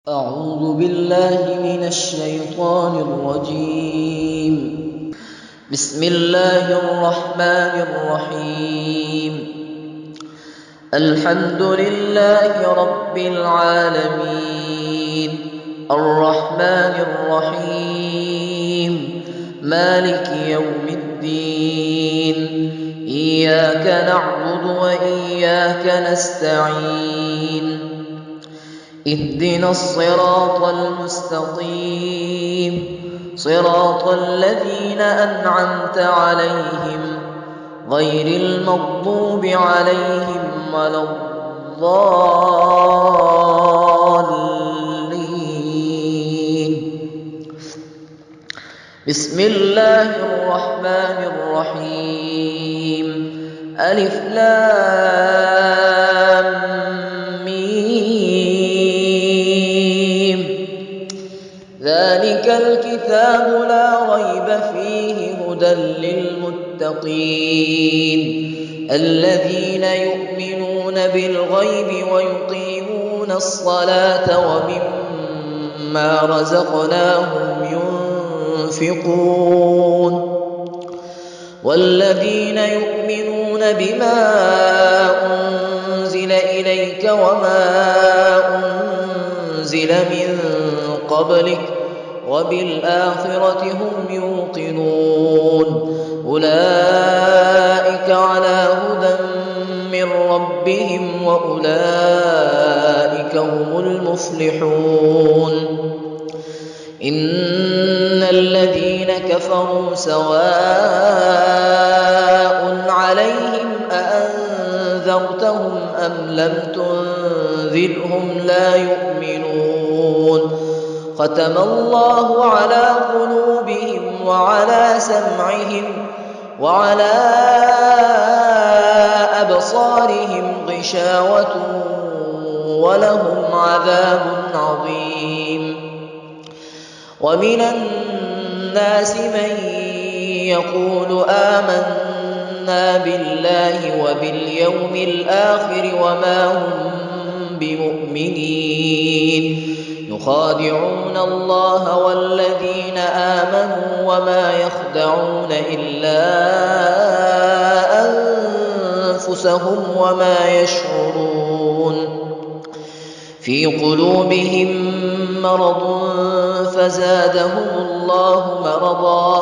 أعوذ بالله من الشيطان الرجيم. بسم الله الرحمن الرحيم. الحمد لله رب العالمين، الرحمن الرحيم، مالك يوم الدين، إياك نعبد وإياك نستعين، اهدنا الصراط المستقيم، صراط الذين أنعمت عليهم غير المغضوب عليهم ولا الضالين. بسم الله الرحمن الرحيم. ألف لام ذلك الكتاب لا ريب فيه هدى للمتقين الذين يؤمنون بالغيب ويقيمون الصلاة ومما رزقناهم ينفقون والذين يؤمنون بما أنزل إليك وما أنزل من قبلك وبالآخرة هم يوقنون أولئك على هدى من ربهم وأولئك هم المفلحون. إن الذين كفروا سواء عليهم أأنذرتهم أم لم تنذرهم لا يؤمنون. ختم الله على قلوبهم وعلى سمعهم وعلى أبصارهم غشاوة ولهم عذاب عظيم. ومن الناس من يقول آمنا بالله وباليوم الآخر وما هم بمؤمنين يخادعون الله والذين آمنوا وما يخدعون إلا أنفسهم وما يشعرون. في قلوبهم مرض فزادهم الله مرضا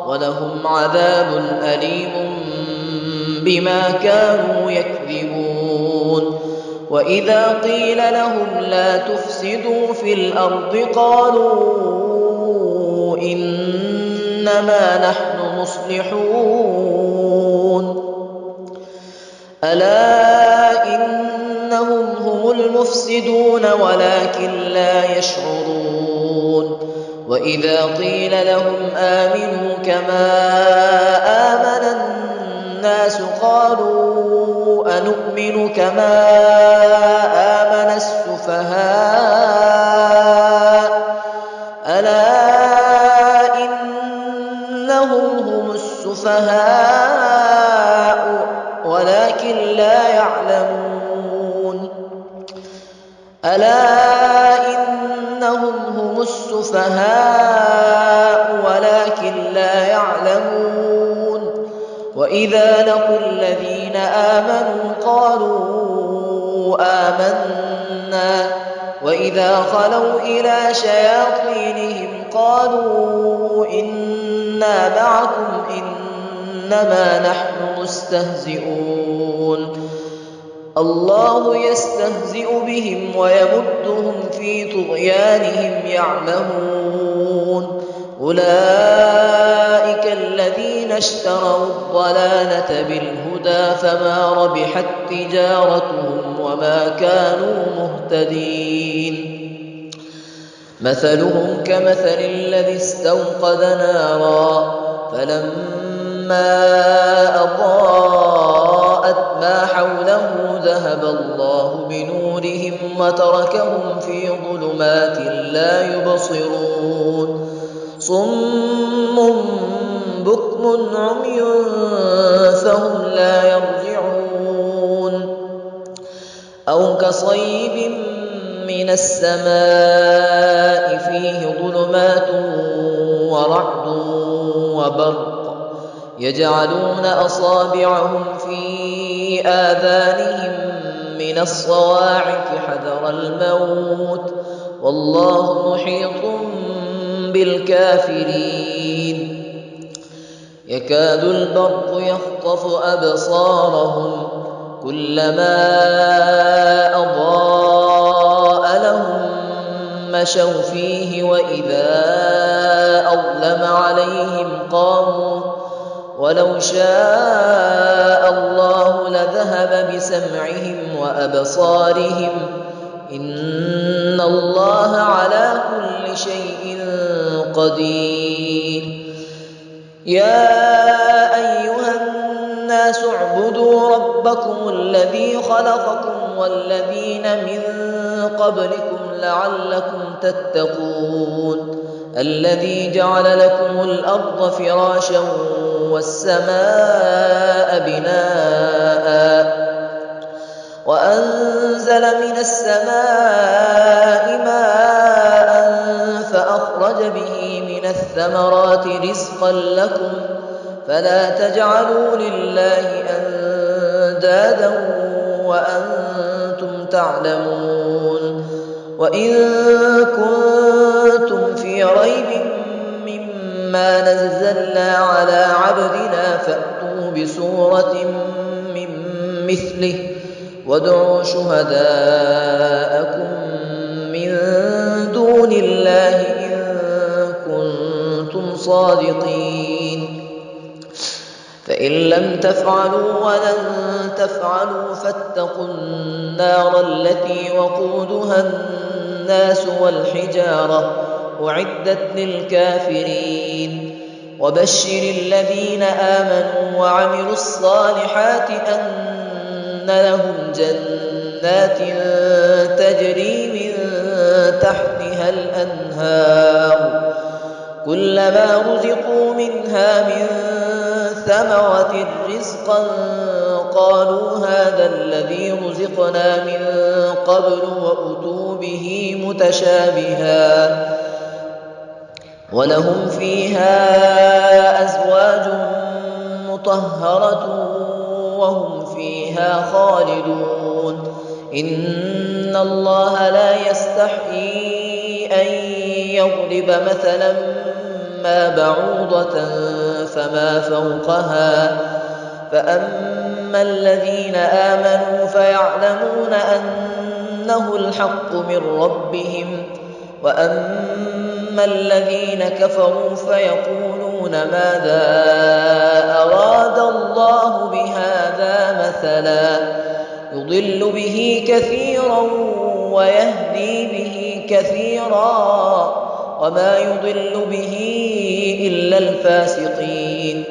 ولهم عذاب أليم بما كانوا يكذبون. وإذا قيل لهم لا تفسدوا في الأرض قالوا إنما نحن مصلحون ألا إنهم هم المفسدون ولكن لا يشعرون. وإذا قيل لهم آمنوا كما آمن الناس قالوا أنؤمن كما آمن السفهاء ألا إنهم هم السفهاء ولكن لا يعلمون. ألا إنهم هم السفهاء ولكن لا يعلمون. وإذا لقوا الذين آمنوا قالوا آمنا وإذا خلوا إلى شياطينهم قالوا إنا معكم إنما نحن مستهزئون. الله يستهزئ بهم ويمدهم في طغيانهم يعمهون. أولئك الذين اشتروا الضلالة بالهدى فما ربحت تجارتهم وما كانوا مهتدين. مثلهم كمثل الذي استوقد نارا فلما أضاءت ما حوله ذهب الله بنورهم وتركهم في ظلمات لا يبصرون. صم بكم عمي فهم لا يرجعون. أو كصيب من السماء فيه ظلمات ورعد وبرق يجعلون أصابعهم في آذانهم من الصواعق حذر الموت والله محيط بالكافرين يكاد البرق يخطف أبصارهم كلما أضاء لهم مشوا فيه وإذا أظلم عليهم قاموا ولو شاء الله لذهب بسمعهم وأبصارهم إن الله على كل شيء قدير يا أيها الناس اعبدوا ربكم الذي خلقكم والذين من قبلكم لعلكم تتقون الذي جعل لكم الأرض فراشا والسماء بناء وأنزل من السماء ماء فأخرج به من الثمرات رزقا لكم فلا تجعلوا لله أندادا وأنتم تعلمون وإن كنتم في ريب مما نزلنا على عبدنا فأتوا بسورة من مثله وادعوا شهداءكم من دون الله إن كنتم صادقين فإن لم تفعلوا ولن تفعلوا فاتقوا النار التي وقودها الناس والحجارة أعدت للكافرين وبشر الذين آمنوا وعملوا الصالحات أن لهم جنات تجري من تحتها الأنهار كلما رزقوا منها من ثمرة رزقا قالوا هذا الذي رزقنا من قبل وأتوا به متشابها ولهم فيها أزواج مطهرة وهم فيها خالدون إن الله لا يستحيي أن يضرب مثلا ما بعوضة فما فوقها فأما الذين آمنوا فيعلمون أنه الحق من ربهم وأما الذين كفروا فيقولون ماذا أراد الله بهذا مثلا يضل به كثيرا ويهدي به كثيرا وما يضل به إلا الفاسقين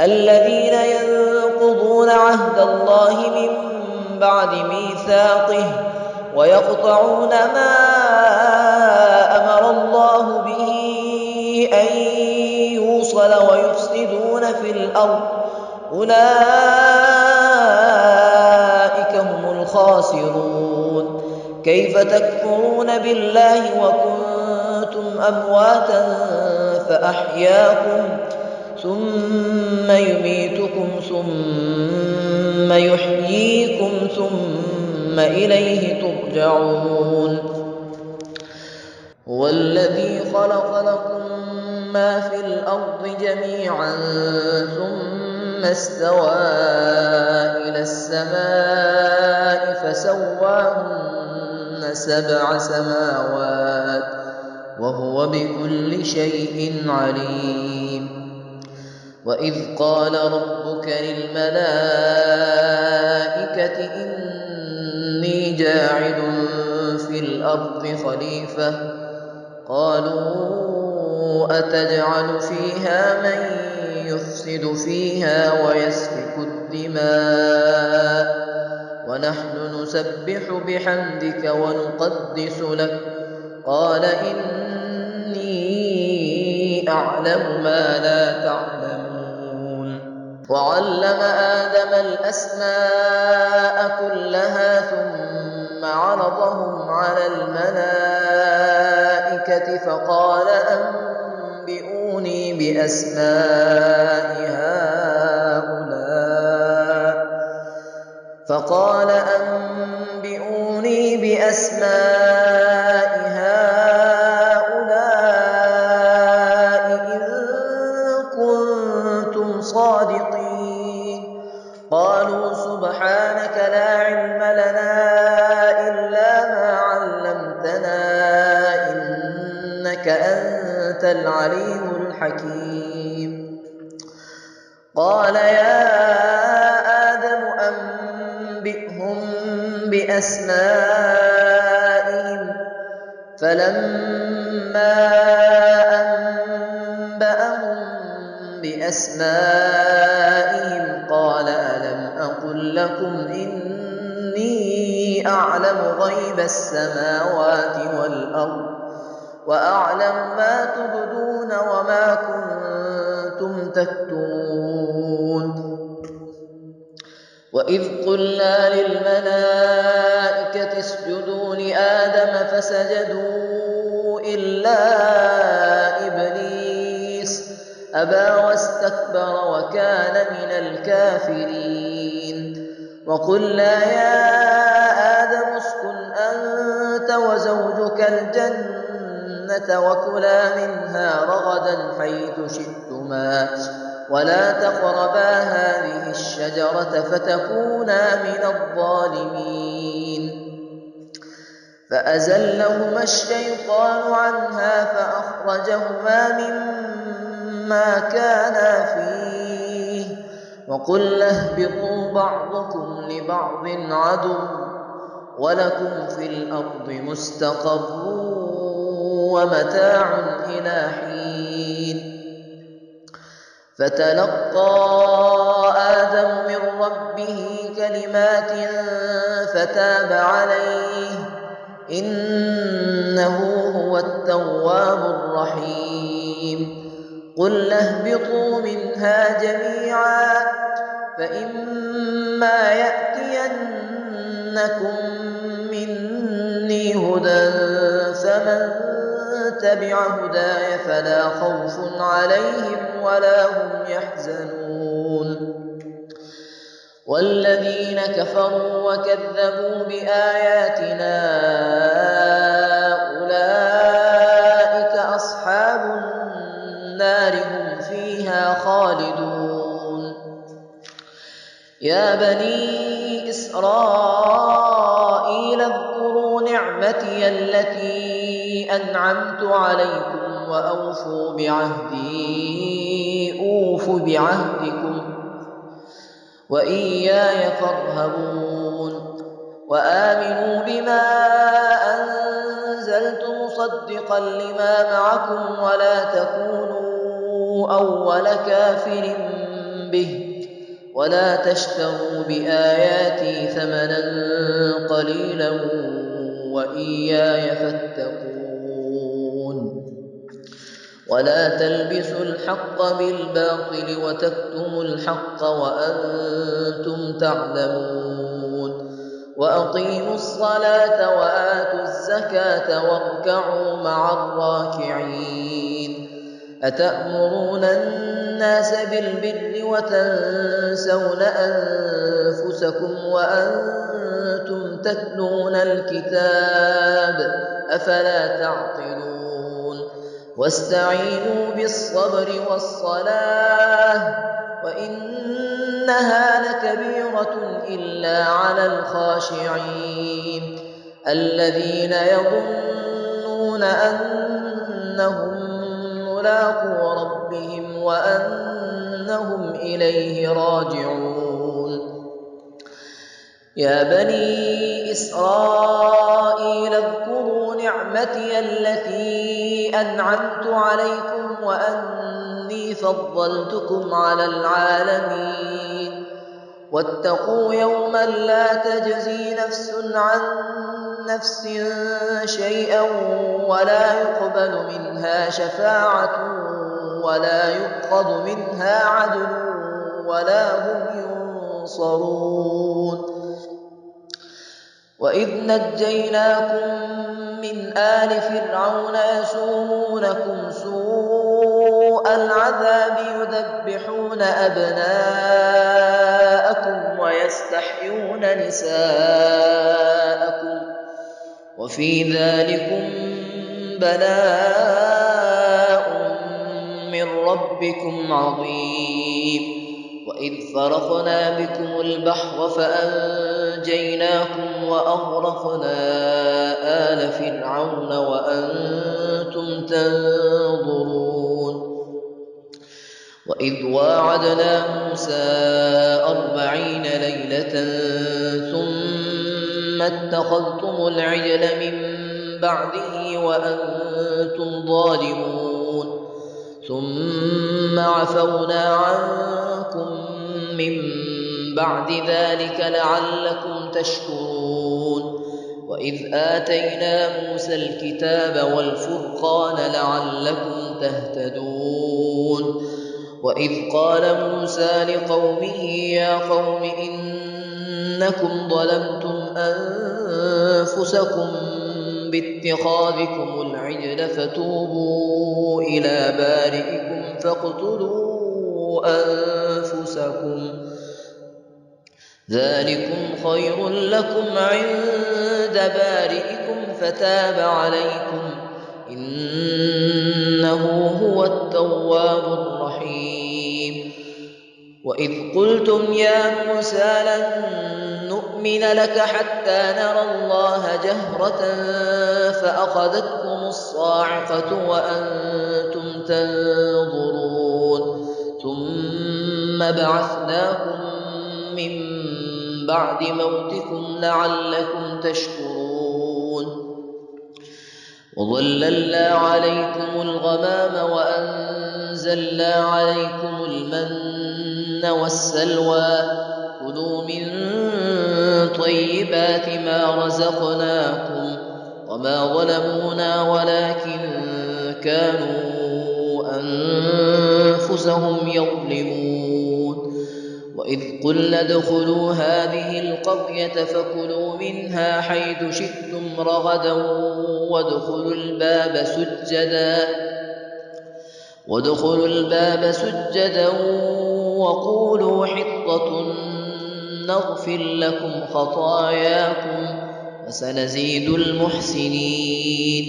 الذين ينقضون عهد الله من بعد ميثاقه ويقطعون ما أمر الله به أن يوصل ويفسدون في الأرض أولئك هم الخاسرون كيف تكفرون بالله وكنتم أمواتا فأحياكم ثم يميتكم ثم يحييكم ثم إليه ترجعون هو الذي خلق لكم ما في الأرض جميعا ثم استوى إلى السماء فسواهن 7 سماوات وهو بكل شيء عليم وإذ قال ربك للملائكة إني جاعل في الأرض خليفة قالوا أتجعل فيها من يفسد فيها ويسفك الدماء ونحن نسبح بحمدك ونقدس لك قال إني أعلم ما لا تعلمون وعلم آدم الأسماء كلها ثم عرضهم على الملائكة فقال أنبئوني بأسماء هؤلاء إن كنتم صادقين. قالوا سبحانك لا علم لنا إلا ما علمتنا إنك أنت العليم الحكيم. قال يا آدم أنبئهم بأسمائهم. فلما أنبأهم بأسمائهم قال ألم أقل لكم إني أعلم غيب السماوات والأرض وأعلم ما تبدون وما كنتم تكتمون. وإذ قلنا للملائكة اسجدوا لآدم فسجدوا إلا إبليس أبى واستكبر وكان من الكافرين. وقلنا يا آدم اسكن أنت وزوجك الجنة وكلا منها رغدا حيث شئتما ولا تقربا هذه الشجرة فتكونا من الظالمين. فأزلهما الشيطان عنها فأخرجهما مما كانا فيه وقلنا اهبطوا بعضكم لبعض عدو ولكم في الأرض مستقر ومتاع إلى حين. فتلقى آدم من ربه كلمات فتاب عليه إنه هو التواب الرحيم. قلنا اهبطوا منها جميعا فإما يأتينكم مني هدى فمن تبع هداي فلا خوف عليهم ولا هم يحزنون. والذين كفروا وكذبوا بآياتنا أولئك أصحاب النار هم فيها خالدون. يا بني إسرائيل اذكروا نعمتي التي أنعمت عليكم وأوفوا بعهدي أوف بعهدكم وإياي فارهبون. وآمنوا بما أنزلت مصدقا لما معكم ولا تكونوا أول كافر به ولا تشتروا بآياتي ثمنا قليلا وإياي فاتقون. ولا تلبسوا الحق بالباطل وتكتموا الحق وأنتم تعلمون. وأقيموا الصلاة وآتوا الزكاة واركعوا مع الراكعين. أتأمرون الناس بالبر وتنسون أنفسكم وأنتم تتلون الكتاب أفلا تعقلون. واستعينوا بالصبر والصلاة وإنها لكبيرة إلا على الخاشعين الذين يظنون أنهم ملاقو ربهم وأنهم إليه راجعون. يا بني إسرائيل اذكروا نعمتي التي أنعمت عليكم وأني فضلتكم على العالمين. واتقوا يوما لا تجزي نفس عن نفس شيئا ولا يقبل منها شفاعة ولا يؤخذ منها عدل ولا هم ينصرون. وإذ نجيناكم من آل فرعون يسومونكم سوء العذاب يذبحون أبناءكم ويستحيون نساءكم وفي ذلكم بلاء من ربكم عظيم. وإذ فرقنا بكم البحر فأنجيناكم وأغرقنا آل فرعون وأنتم تنظرون. وإذ واعدنا موسى 40 ليلة ثم اتخذتم العجل من بعده وأنتم ظالمون ثم عفونا عنكم من بعد ذلك لعلكم تشكرون. وإذ آتينا موسى الكتاب والفرقان لعلكم تهتدون. وإذ قال موسى لقومه يا قوم إنكم ظلمتم أنفسكم باتخاذكم العجل فتوبوا إلى بارئكم فاقتلوا أنفسكم ذلكم خير لكم عند بارئكم فتاب عليكم إنه هو التواب الرحيم. وإذ قلتم يا موسى لن نؤمن لك حتى نرى الله جهرة فأخذتكم الصاعقة وأنتم تنظرون ثم بعثناكم من بعد موتكم لعلكم تشكرون. وظللنا عليكم الغمام وأنزلنا عليكم المن والسلوى كلوا من طيبات ما رزقناكم وما ظلمونا ولكن كانوا أنفسهم يظلمون. وإذ قلنا ادخلوا هذه القرية فكلوا منها حيث شئتم رغدا وادخلوا الباب سجدا وقولوا حطة نغفر لكم خطاياكم وسنزيد المحسنين.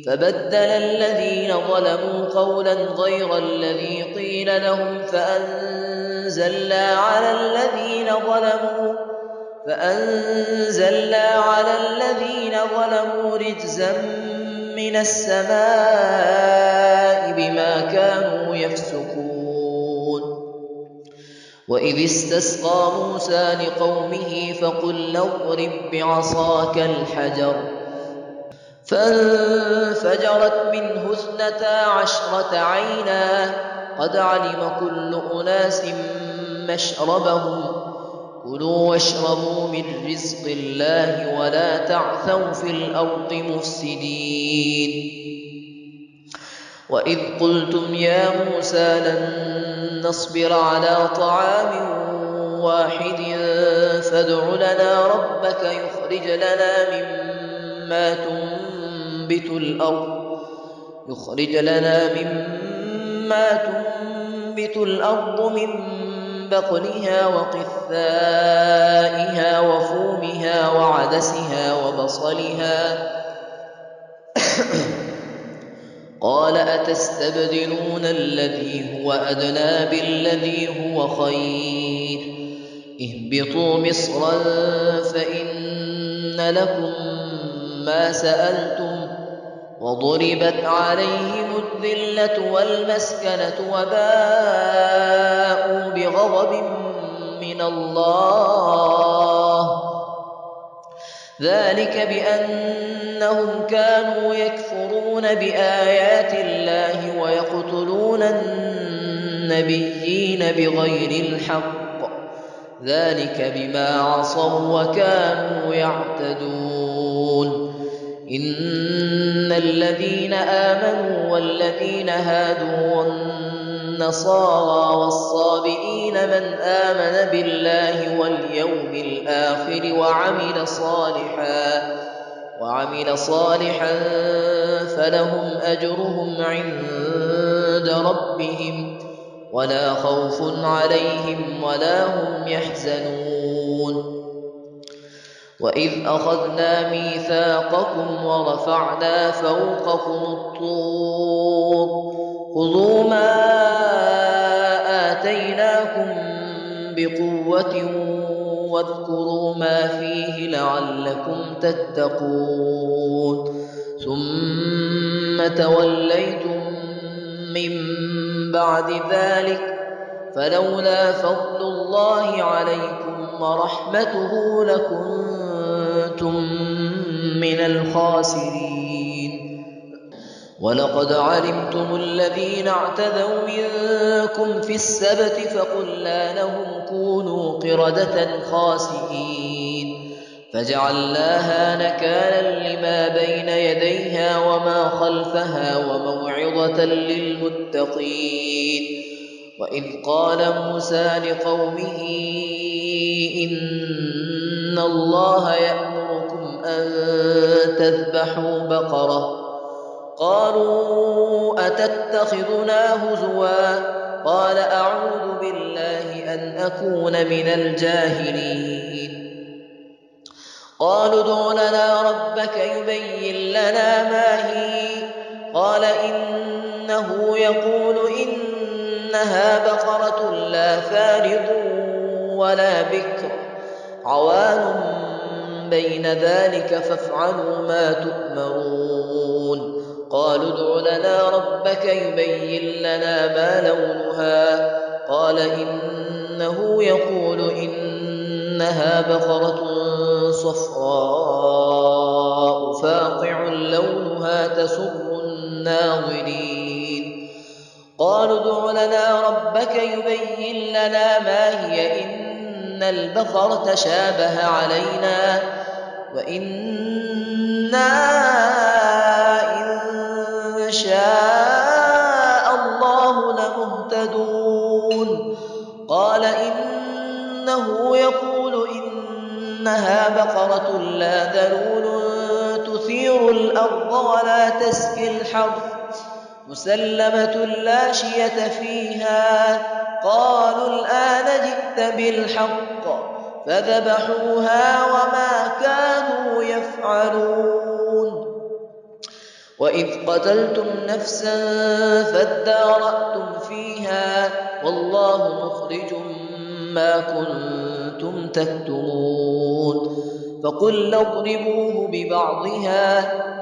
فبدل الذين ظلموا قولا غير الذي قيل لهم فأنزلنا على الذين ظلموا رجزا من السماء بما كانوا يفسقون. وإذ استسقى موسى لقومه فقل اضرب بعصاك الحجر فانفجرت منه 12 عينا قد علم كل أناس مشربهم كلوا واشربوا من رزق الله ولا تعثوا في الأرض مفسدين. وإذ قلتم يا موسى لن نصبر على طعام واحد فادع لنا ربك يخرج لنا مما تنبت الأرض من بقلها وقثائها وفومها وعدسها وبصلها قال أتستبدلون الذي هو أدنى بالذي هو خير اهبطوا مصرا فإن لكم ما سألتم وضربت عليهم الذلة والمسكنة وباءوا بغضب من الله ذلك بأنهم كانوا يكفرون بآيات الله ويقتلون النبيين بغير الحق ذلك بما عصوا وكانوا يعتدون. إن الذين آمنوا والذين هادوا والنصارى والصابئين من آمن بالله واليوم الآخر وعمل صالحا فلهم أجرهم عند ربهم ولا خوف عليهم ولا هم يحزنون. وإذ أخذنا ميثاقكم ورفعنا فوقكم الطور خذوا ما آتيناكم بقوة واذكروا ما فيه لعلكم تتقون ثم توليتم من بعد ذلك فلولا فضل الله عليكم ورحمته لكنتم من الخاسرين. ولقد علمتم الذين اعتدوا منكم في السبت فقلنا لهم كونوا قردة خاسئين فجعلناها نكالا لما بين يديها وما خلفها وموعظة للمتقين. وإذ قال موسى لقومه إن الله يأمركم أن تذبحوا بقرة قالوا أتتخذنا هزوا قال أعوذ بالله أن أكون من الجاهلين. قالوا ادع لنا ربك يبين لنا ما هي قال إنه يقول إنها بقرة لا فارض ولا بكر عوان بين ذلك فافعلوا ما تؤمرون. قالوا ادع لنا ربك يبين لنا ما لونها قال إنه يقول إنها بقرة صفراء فاقع لونها تسر الناظرين. قالوا ادع لنا ربك يبين لنا ما هي إن البقرة شابه علينا وإنا إن شاء الله لمهتدون. قال إنه يقول إنها بقرة لا ذلول تثير الأرض ولا تسقي الحرث مسلمة لا شية فيها قالوا الآن جئت بالحق فذبحوها وما كانوا يفعلون. وإذ قتلتم نفسا فادارأتم فيها والله مخرج ما كنتم تكتمون. فقلنا اضربوه ببعضها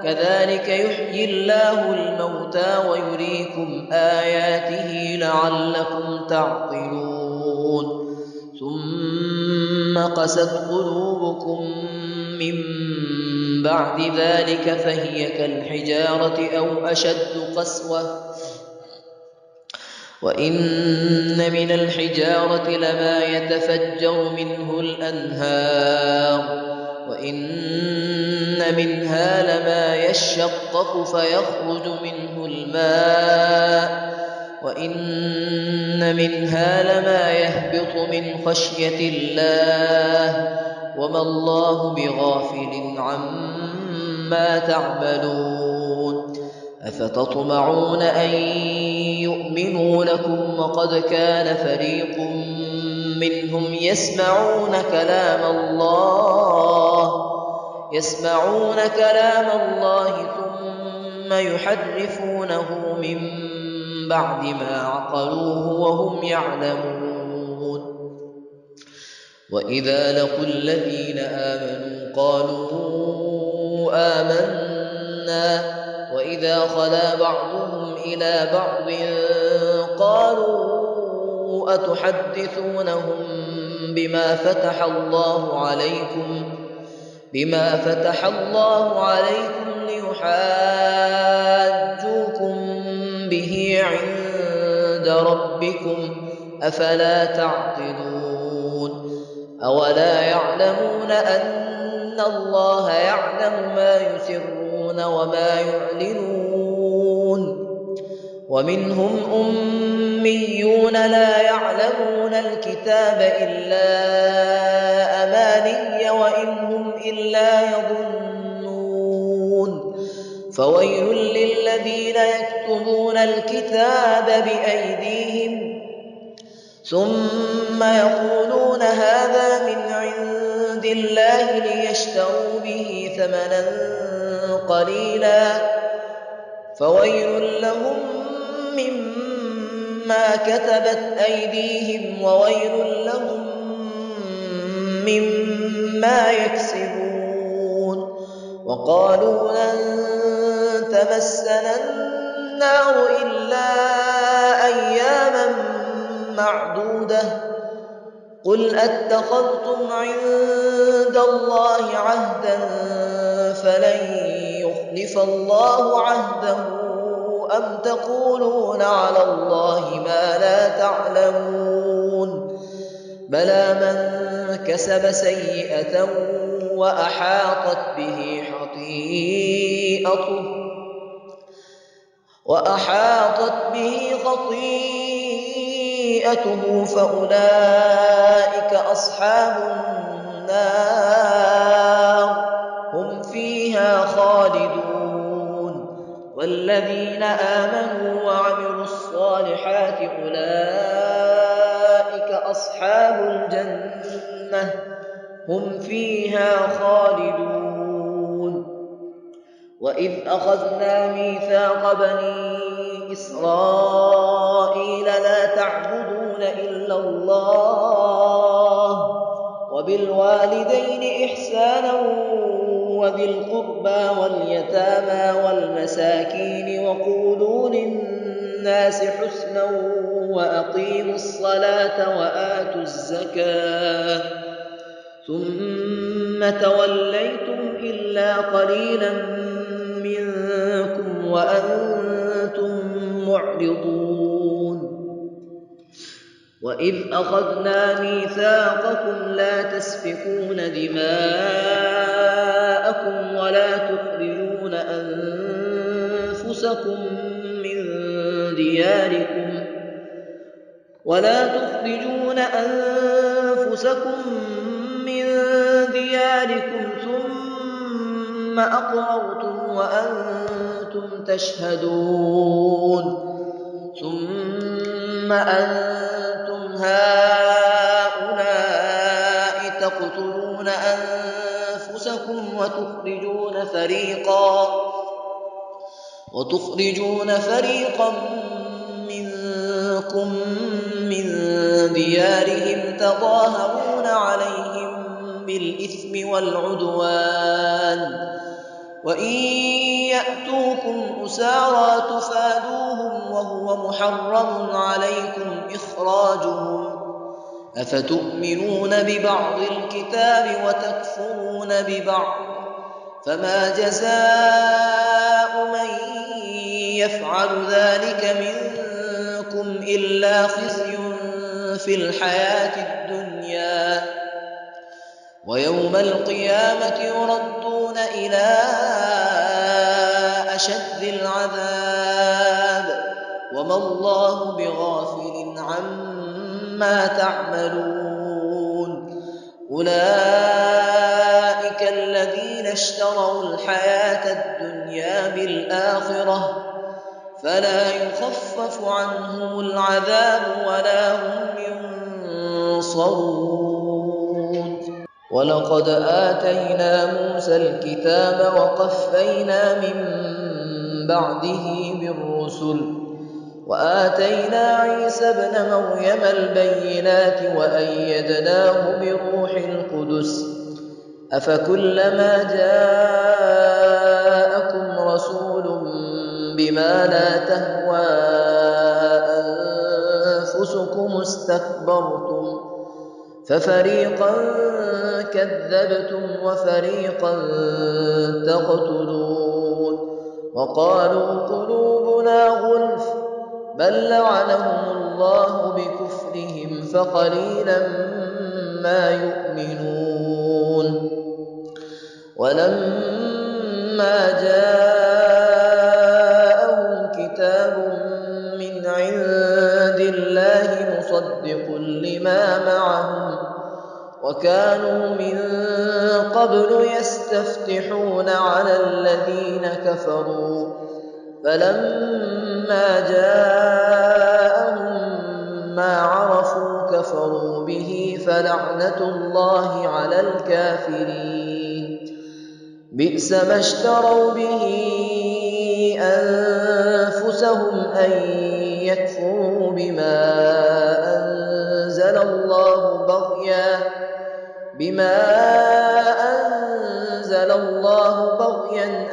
كذلك يحيي الله الموتى ويريكم آياته لعلكم تعقلون. ثم قست قلوبكم من بعد ذلك فهي كالحجارة أو أشد قسوة وإن من الحجارة لما يتفجر منه الأنهار وإن منها لما يشقق فيخرج منه الماء وإن منها لما يهبط من خشية الله وما الله بغافل عما تعملون. أفتطمعون أن يؤمنوا لكم وقد كان فريق منهم يسمعون كلام الله ثم يحرفونه من بعد ما عقلوه وهم يعلمون. وإذا لقوا الذين آمنوا قالوا آمنا وإذا خلا بعضهم إلى بعض قالوا أتحدثونهم بما فتح الله عليكم ليحاجوكم به عند ربكم أفلا تعقلون. أولا يعلمون أن الله يعلم ما يسرون وما يعلنون. ومنهم الأميون لا يعلمون الكتاب إلا أماني وإن هم إلا يظنون فويل للذين يكتبون الكتاب بأيديهم ثم يقولون هذا من عند الله ليشتروا به ثمنا قليلا فويل لهم مما كتبت أيديهم وويل لهم مما يكسبون وقالوا لن تمسنا النار إلا أياما معدودة قل أتخذتم عند الله عهدا فلن يخلف الله عهده أم تقولون على الله ما لا تعلمون بلى من كسب سيئة وأحاطت به خطيئته فأولئك أصحاب النار هم فيها خالدون والذين آمنوا وعملوا الصالحات أولئك أصحاب الجنة هم فيها خالدون وإذ أخذنا ميثاق بني إسرائيل لا تعبدون إلا الله وبالوالدين إحسانا وذي القربى واليتامى والمساكين وقولوا للناس حسنا وأقيموا الصلاة وآتوا الزكاة ثم توليتم إلا قليلا منكم وأنتم معرضون وإذ أخذنا ميثاقكم لا تسفكون دماءكم ولا تخرجون أنفسكم من دياركم ثم أقررتم وأنتم تشهدون ثم أنتم هؤلاء تقتلون أنفسكم وتخرجون فريقا منكم من ديارهم تظاهرون عليهم بالإثم والعدوان وإن يأتوكم أسارى تفادوهم وهو محرم عليكم إخراجهم أفتؤمنون ببعض الكتاب وتكفرون ببعض فما جزاء من يفعل ذلك منكم إلا خزي في الحياة الدنيا ويوم القيامة يردون إلى أشد العذاب وما الله بغافل عما تعملون أولئك الذين اشتروا الحياة الدنيا بالآخرة فلا يخفف عنهم العذاب ولا هم ينصرون ولقد آتينا موسى الكتاب وقفينا من بعده بالرسل وآتينا عيسى ابن مريم البينات وأيدناه بروح القدس أفكلما جاءكم رسول بما لا تهوى أنفسكم استكبرتم ففريقا كذبتم وفريقا تقتلون وقالوا قلوبنا غلف بل لعنهم الله بكفرهم فقليلا ما يؤمنون ولما جاءهم كتاب من عند مصدق لما معهم وكانوا من قبل يستفتحون على الذين كفروا فلما جاءهم ما عرفوا كفروا به فلعنة الله على الكافرين بئس ما اشتروا به أنفسهم أن يكفروا بما أنزل الله بغيا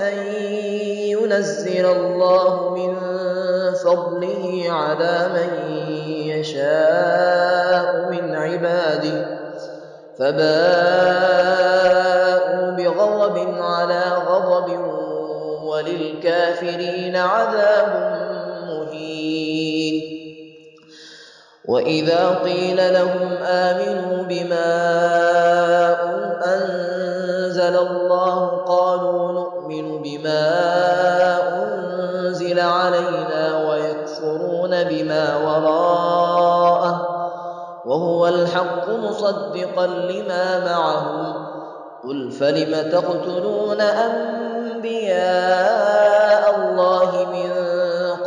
أن ينزل الله من فضله على من يشاء من عباده فباءوا بغضب على غضب وللكافرين عذاب مهين وإذا قيل لهم آمنوا بما أنزل الله قالوا نؤمن بما أنزل علينا ويكفرون بما وراءه وهو الحق مصدقا لما معهم قل فلم تقتلون أنبياء الله من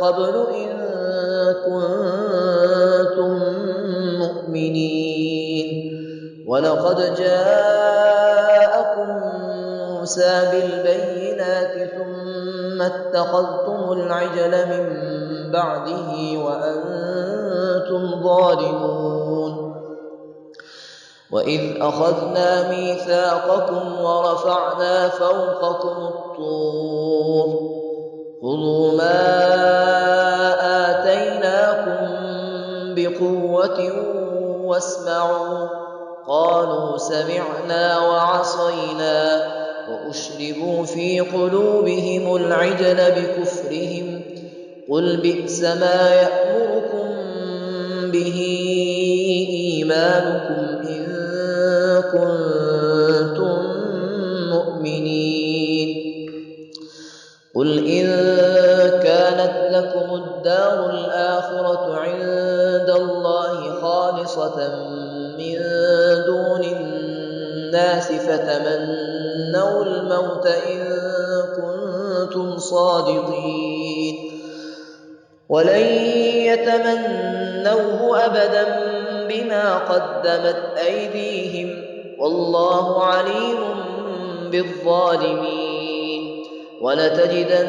قبل إن كنتم مؤمنين ولقد جاءكم موسى بالبينات ثم اتخذتم العجل من بعده وأنتم ظالمون وإذ أخذنا ميثاقكم ورفعنا فوقكم الطور خذوا ما آتيناكم بقوة واسمعوا قالوا سمعنا وعصينا وأشربوا في قلوبهم العجل بكفرهم قل بئس ما يأمركم به إيمانكم إن كنتم مؤمنين قل إن كانت لكم الدار الآخرة عند الله خالصة من دون الناس فتمنوا الموت إن كنتم صادقين ولن يتمنوه أبدا بما قدمت أيديهم والله عليم بالظالمين ولتجدنهم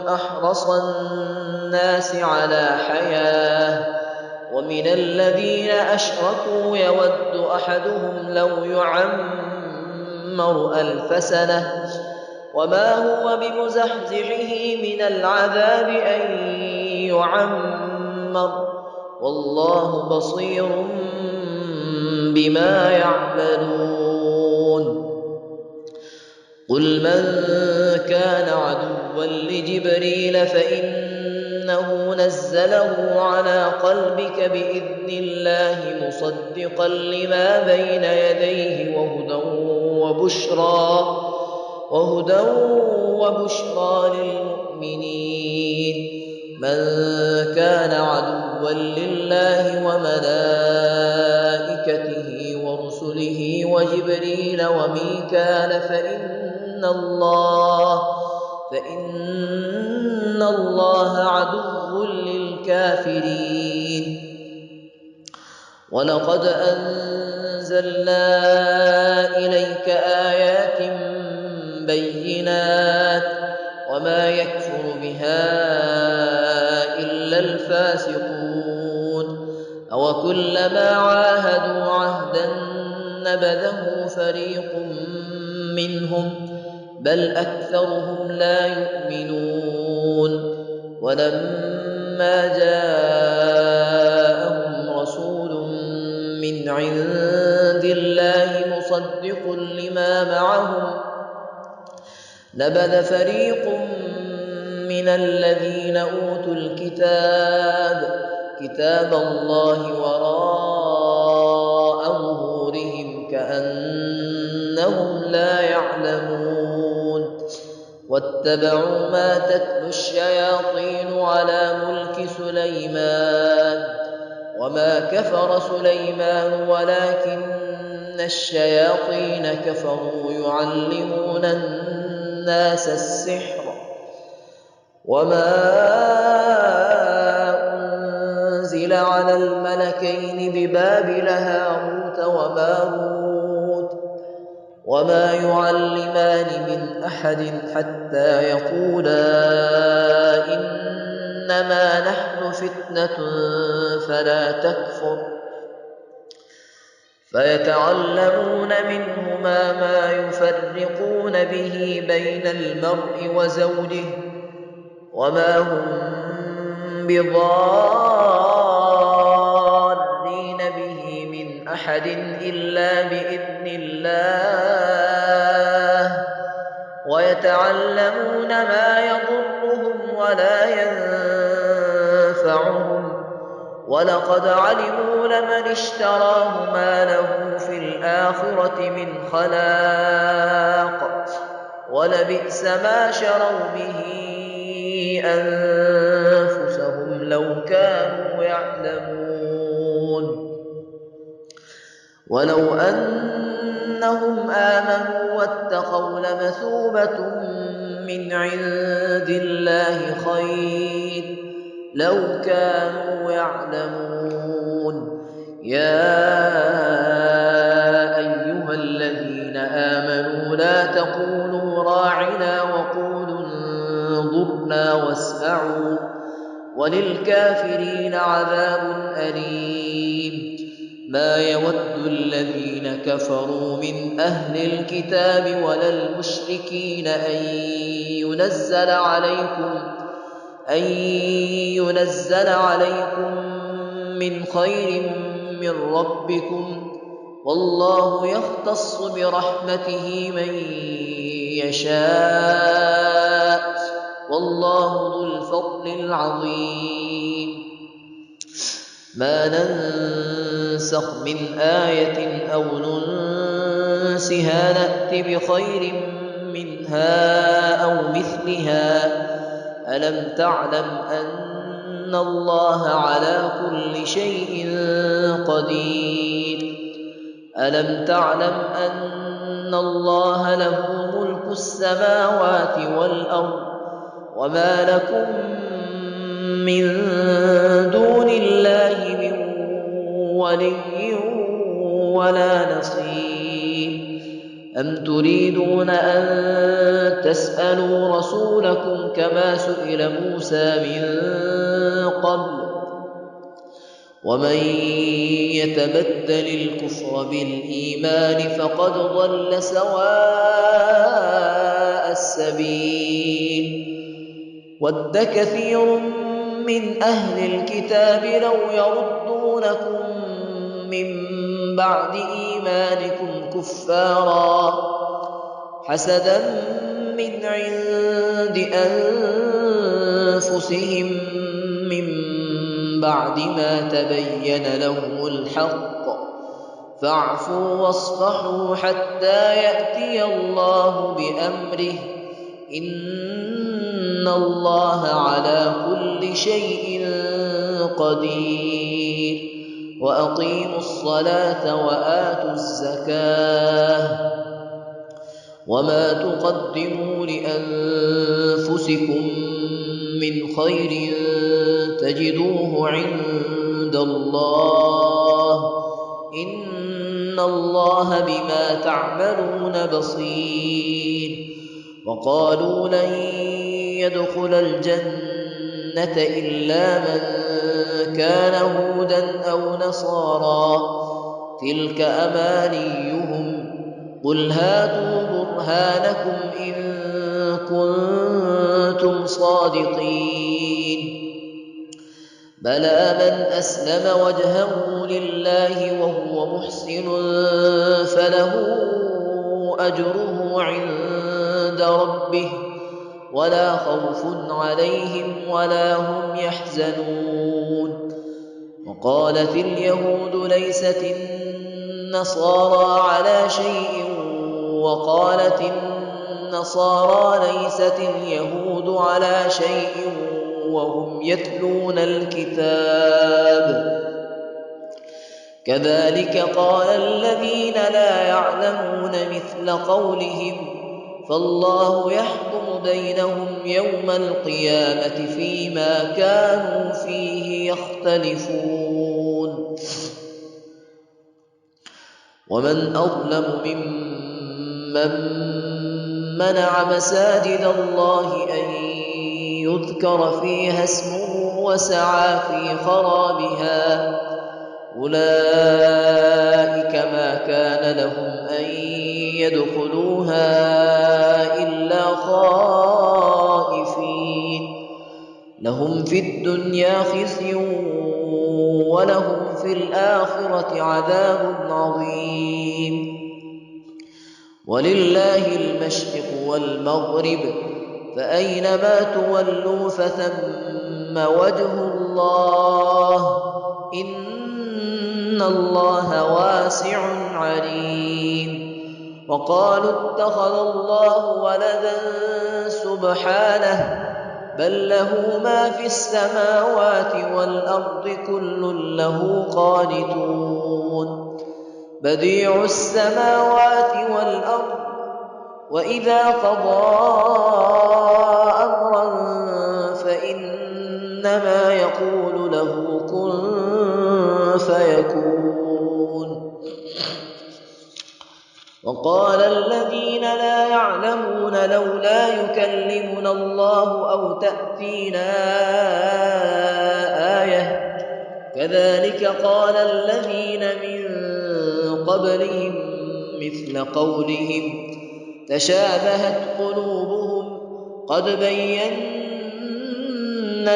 أحرص الناس على حياة ومن الذين أشركوا يود أحدهم لو يعمر 1000 سنة وما هو بمزحزحه من العذاب أن يعمر والله بصير بما يعملون قل من كان عدوا لجبريل فإنه نزله على قلبك بإذن الله مصدقا لما بين يديه وهدى وبشرى للمؤمنين من كان عدوا لله وملائكته ورسله وجبريل وميكال فإن الله عدو للكافرين ولقد أنزلنا إليك آيات بينات وما يكفر بها إلا الفاسقون أوكلما عاهدوا عهدا نبذه فريق منهم بل أكثرهم لا يؤمنون ولما جاءهم رسول من عند الله مصدق لما معهم نبذ فريق من الذين أوتوا كتاب الله وراء ظهورهم كأنهم لا يعلمون واتبعوا ما تتلو الشياطين على ملك سليمان وما كفر سليمان ولكن الشياطين كفروا يعلمون الناس السحر وما أنزل على الملكين ببابل هاروت وماروت وما يعلمان من أحد حتى يقولا إنما نحن فتنة فلا تكفر فيتعلمون منهما ما يفرقون به بين المرء وزوجه وما هم بضارين به من أحد إلا بإذن الله ويتعلمون ما يضرهم ولا ينفعهم ولقد علموا لمن اشتراه ما له في الآخرة من خلاق ولبئس ما شروا به أنفسهم لو كانوا يعلمون ولو أنهم آمنوا واتقوا لمثوبة من عند الله خير لو كانوا يعلمون يا أيها الذين آمنوا لا تقولوا راعنا وقولوا انظرنا واسمعوا وللكافرين عذاب أليم ما يود الذين كفروا من أهل الكتاب ولا المشركين أن ينزل عليكم من خير من ربكم والله يختص برحمته من يشاء والله ذو الفضل العظيم ما ننسخ من آية أو ننسها نأت بخير منها أو مثلها ألم تعلم أن الله على كل شيء قدير ألم تعلم أن الله له ملك السماوات والأرض وما لكم من دون الله من ولي ولا نصير أم تريدون أن تسألوا رسولكم كما سئل موسى من قبل ومن يتبدل الكفر بالإيمان فقد ضل سواء السبيل ود كثير من أهل الكتاب لو يردونكم من بعد إيمانكم كفارا حسدا من عند أنفسهم من بعد ما تبين لهم الحق فاعفوا واصفحوا حتى يأتي الله بأمره إن الله على كل شيء قدير وأقيموا الصلاة وآتوا الزكاة وما تقدموا لأنفسكم من خير تجدوه عند الله إن الله بما تعملون بصير وقالوا لن يدخل الجنة إلا من كان هودا أو نصارى تلك أمانيهم قل هاتوا برهانكم إن كنتم صادقين بلى من أسلم وجهه لله وهو محسن فله أجره عند ربه ولا خوف عليهم ولا هم يحزنون وقالت اليهود ليست النصارى على شيء وقالت النصارى ليست اليهود على شيء وهم يتلون الكتاب كذلك قال الذين لا يعلمون مثل قولهم فالله يحكم بينهم يوم القيامة فيما كانوا فيه يختلفون ومن أظلم ممن منع مساجد الله أن يذكر فيها اسمه وسعى في خرابها أولئك ما كان لهم أن يدخلوها إلا خائفين لهم في الدنيا خزي ولهم في الآخرة عذاب عظيم ولله المشرق والمغرب فأينما تولوا فثم وجه الله إن الله واسع عليم وقالوا اتخذ الله ولدا سبحانه بل له ما في السماوات والأرض كل له قانتون بديع السماوات والأرض وإذا قضى أمرا فإنما يقول له كن فيكون وقال الذين لا يعلمون لولا يكلمنا الله أو تأتينا آية كذلك قال الذين من قبلهم مثل قولهم تشابهت قلوبهم قد بينا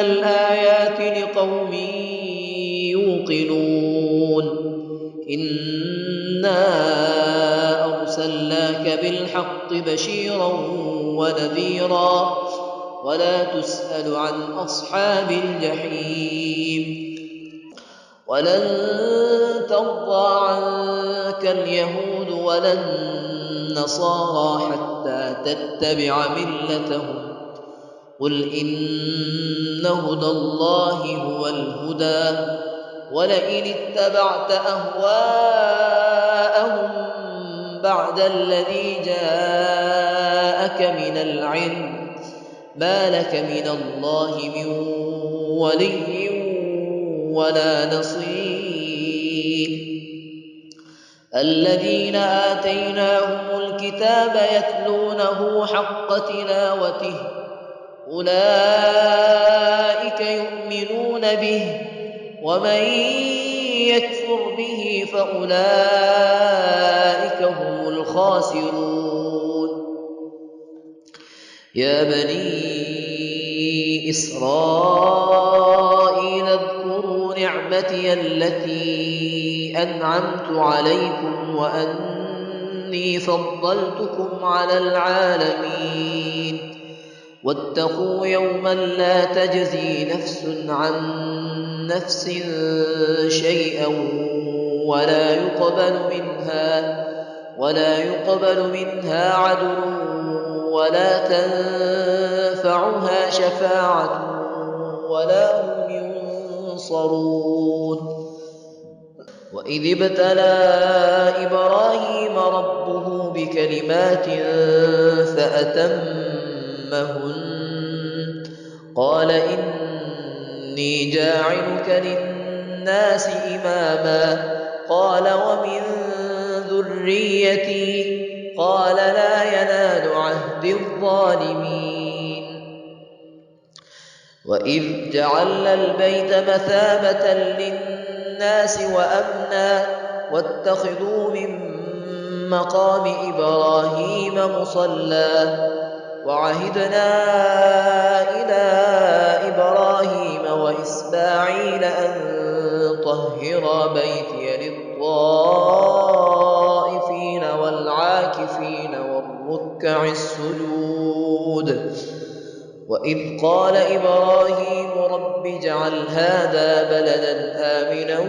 الآيات لقوم يوقنون إنا أرسلناك بالحق بشيرا ونذيرا ولا تسأل عن أصحاب الجحيم ولن ترضى عنك اليهود ولا النصارى حتى تتبع ملتهم قل إن هدى الله هو الهدى ولئن اتبعت أهواءهم بعد الذي جاءك من العلم ما لك من الله من ولي ولا نصير الذين آتيناهم الكتاب يتلونه حق تلاوته أولئك يؤمنون به ومن يكفر به فأولئك هم الخاسرون يا بني إسرائيل اذكروا نعمتي التي أنعمت عليكم وأني فضلتكم على العالمين واتقوا يوما لا تجزي نفس عن نفس شيئا ولا يقبل منها عدل ولا تنفعها شفاعة ولا هم ينصرون وإذ ابتلى إبراهيم ربه بكلمات فأتمهن قال إني جاعلك للناس إماما قال ومن ذريتي قال لا ينال عهد الظالمين وإذ جعلنا البيت مثابة للناس وأمنا واتخذوا من مقام إبراهيم مصلى وعهدنا إلى إبراهيم وإسماعيل أن طهرا بيتي للطائفين والعاكفين والركع السجود وإذ قال إبراهيم رب اجعل هذا بلدا آمنا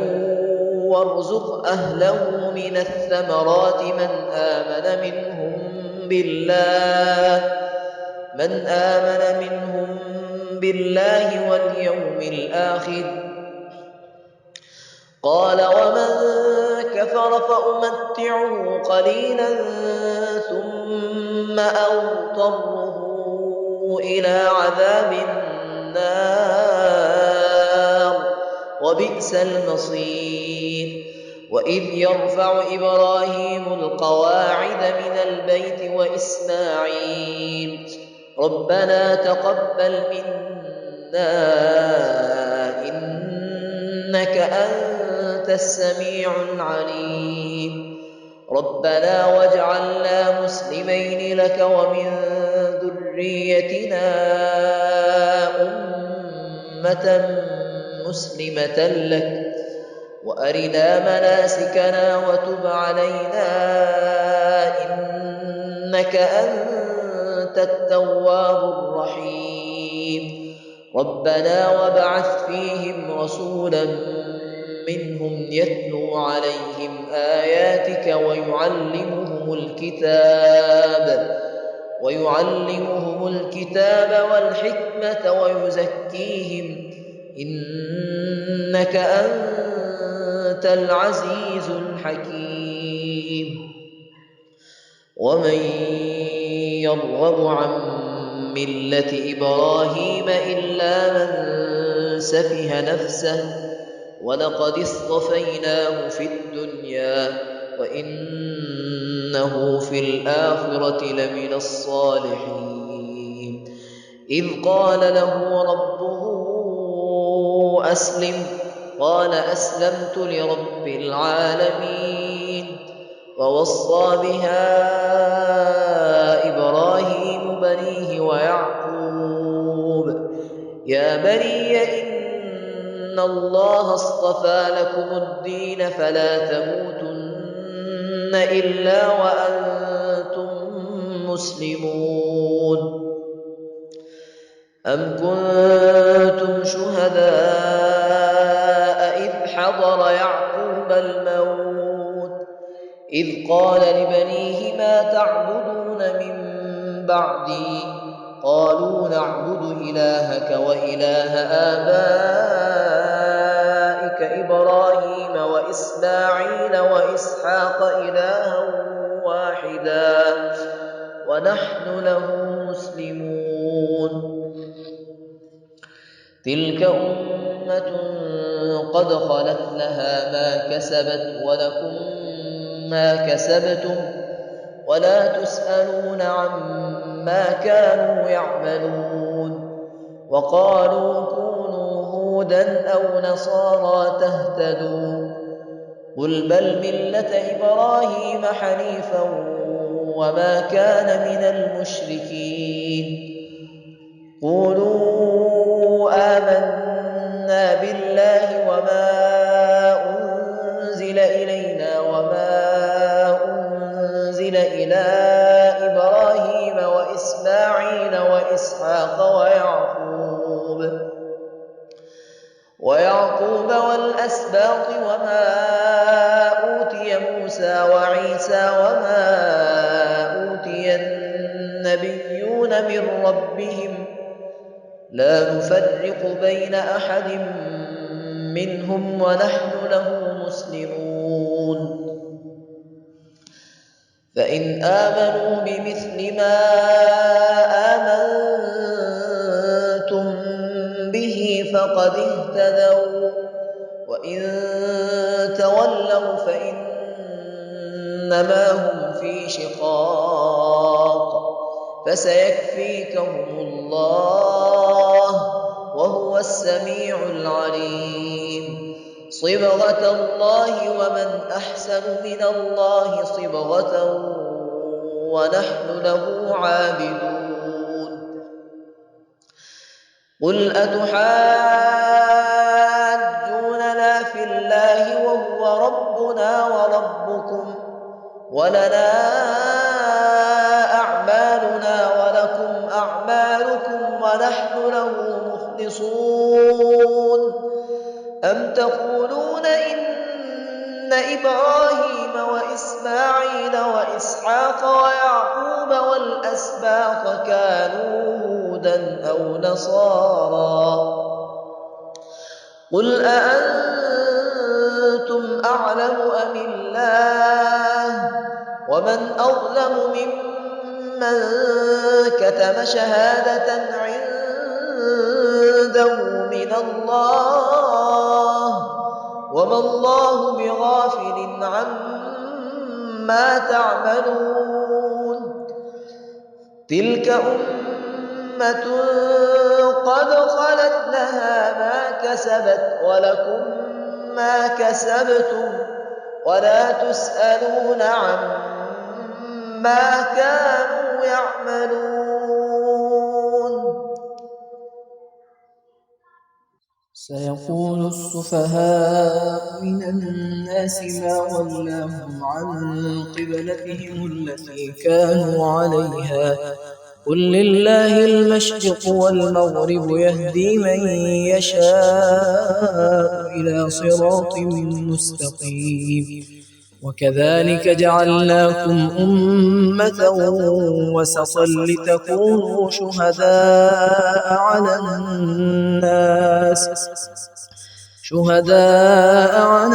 وارزق أهله من الثمرات من آمن منهم بالله واليوم الآخر قال ومن كفر فأمتعه قليلا ثم أضطره إلى عذاب النار وبئس المصير وإذ يرفع إبراهيم القواعد من البيت وإسماعيل ربنا تقبل منا إنك أنت السميع العليم ربنا واجعلنا مسلمين لك ومن ذريتنا أمة مسلمة لك وأرنا مناسكنا وتب علينا إنك أنت التواب الرحيم ربنا وابعث فيهم رسولا منهم يتلو عليهم آياتك ويعلمهم الكتاب والحكمة ويزكيهم إنك أنت العزيز الحكيم ومن يرغب عن ملة إبراهيم إلا من سفه نفسه ولقد اصطفيناه في الدنيا وإنه في الآخرة لمن الصالحين إذ قال له ربه أسلم قال أسلمت لرب العالمين ووصى بها إبراهيم بنيه ويعقوب يا بني إن الله اصطفى لكم الدين فلا تموتن إلا وأنتم مسلمون أم كنتم شهداء إذ حضر يعقوب الموت إذ قال لبنيه ما تعبدون من بعدي قالوا نعبد إلهك وإله آبائك إبراهيم وإسماعيل وإسحاق إلها واحدا ونحن له مسلمون تلك أمة قد خلت لها ما كسبت ولكم ما كسبتم ولا تسألون عما كانوا يعملون وقالوا كونوا هودا أو نصارى تهتدوا قل بل ملة إبراهيم حنيفا وما كان من المشركين قولوا آمنا بالله وما أنزل إلينا وما أنزل إلى إبراهيم وإسماعيل وإسحاق ويعقوب والأسباط وما أوتي موسى وعيسى وما أوتي النبيون من ربهم لا نفرق بين أحد منهم ونحن له مسلمون فإن آمنوا بمثل ما آمنتم به فقد اهتدوا وإن تولوا فإنما هم في شقاق فسيكفيكهم الله وهو السميع العليم صبغة الله ومن أحسن من الله صبغة ونحن له عابدون قل أتحاجوننا في الله وهو ربنا وربكم ولنا أعمالنا ولكم أعمالكم ونحن له مخلصون أم تقولون إن إبراهيم وإسماعيل وإسحاق ويعقوب والأسباط كانوا هودا أو نصارى قل أأنتم ومن أظلم ممن كتم شهادة عنده من الله وما الله بغافل عما تعملون تلك أمة قد خلت لها ما كسبت ولكم ما كسبتم ولا تسألون عما كانوا يعملون سيقول السفهاء من الناس ما ولاهم عن قبلتهم التي كانوا عليها قل لله المشرق والمغرب يهدي من يشاء إلى صراط مستقيم وكذلك جعلناكم أمة وسطا لتكونوا شهداء على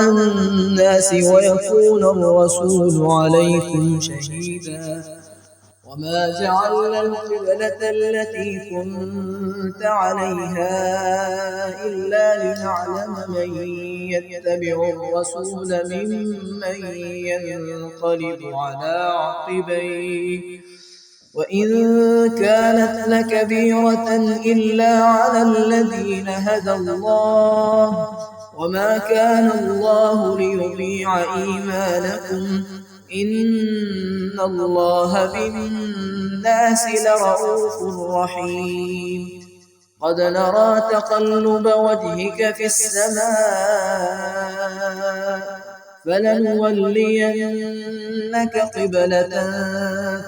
الناس ويكون الرسول عليكم شهيدا وما جعلنا القبلة التي كنت عليها إلا لنعلم من يتبع الرسول ممن ينقلب على عقبيه وإن كانت لكبيرة إلا على الذين هدى الله وما كان الله ليضيع إيمانكم إن الله بالناس لرءوف رحيم قد نرى تقلب وجهك في السماء فلنولينك قبلة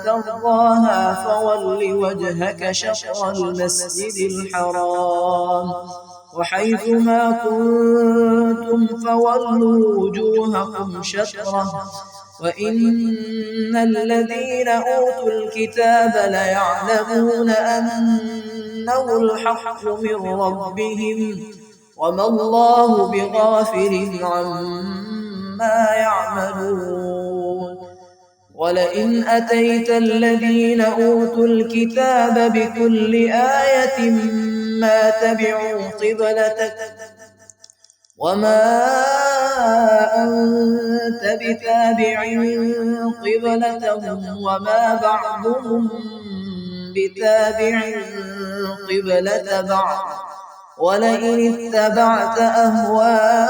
ترضاها فول وجهك شطر المسجد الحرام وحيث ما كنتم فولوا وجوهكم شطره وإن الذين أوتوا الكتاب ليعلمون أنه الحق من ربهم وما الله بغافل عما يعملون ولئن أتيت الذين أوتوا الكتاب بكل آية ما تبعوا قبلتك وما أنت بتابع قبلتهم وما بعضهم بتابع قبلة بعض ولئن اتبعت أهواءهم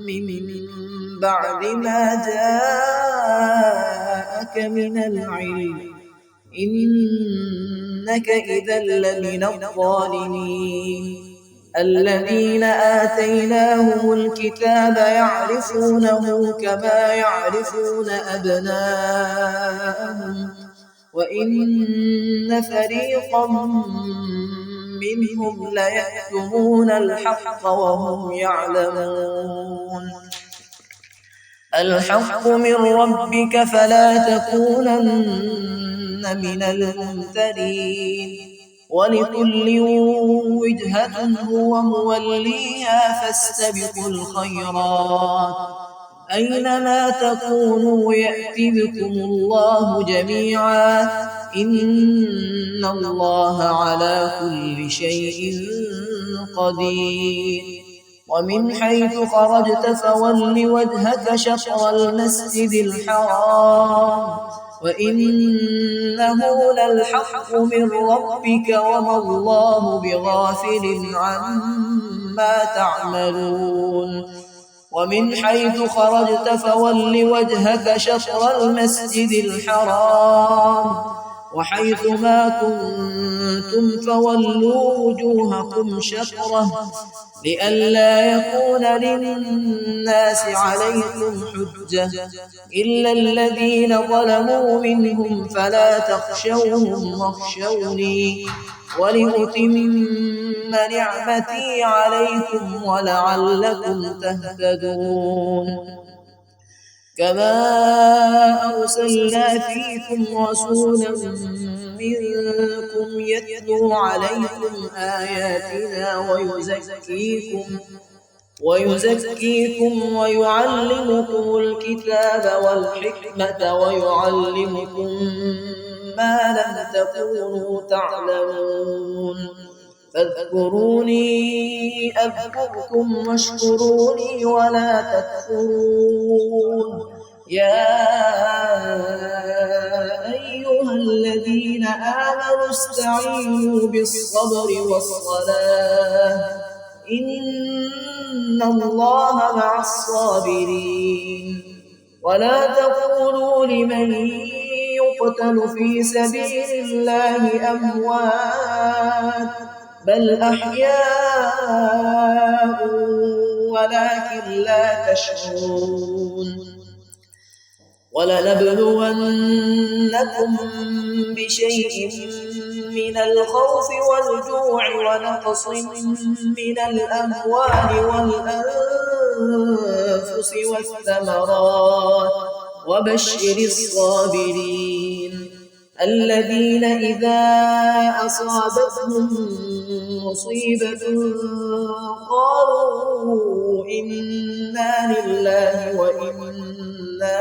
من بعد ما جاءك من العلم إنك إذا لمن الظالمين الذين آتيناهم الكتاب يعرفونه كما يعرفون أبناءهم وإن فريقا منهم ليكتمون الحق وهم يعلمون الحق من ربك فلا تكونن من الممترين ولكل وجهة هو موليها فاستبقوا الخيرات أينما تكونوا يأتي بكم الله جميعا إن الله على كل شيء قدير ومن حيث خرجت فول وجهك شطر المسجد الحرام وإنه للحق من ربك وما الله بغافل عما تعملون ومن حيث خرجت فول وجهك شطر المسجد الحرام وحيث ما كنتم فولوا وجوهكم شطره لئلا يكون للناس عليكم حجة إلا الذين ظلموا منهم فلا تخشوهم واخشوني ولأتم نعمتي عليكم ولعلكم تهتدون كما أرسلنا فيكم رسولا منكم يتلو عليكم آياتنا ويزكيكم ويعلمكم الكتاب والحكمة ويعلمكم ما لم تكونوا تعلمون فاذكروني أذكركم واشكروني ولا تكفرون يا أيها الذين آمنوا استعينوا بالصبر والصلاة إن الله مع الصابرين ولا تقولوا لمن يقتل في سبيل الله أموات بل أحياء ولكن لا تشعرون ولنبلونكم بشيء من الخوف والجوع ونقص من الأموال والأنفس والثمرات وبشر الصابرين الذين إذا أصابتهم مصيبة قالوا إنا لله وإنا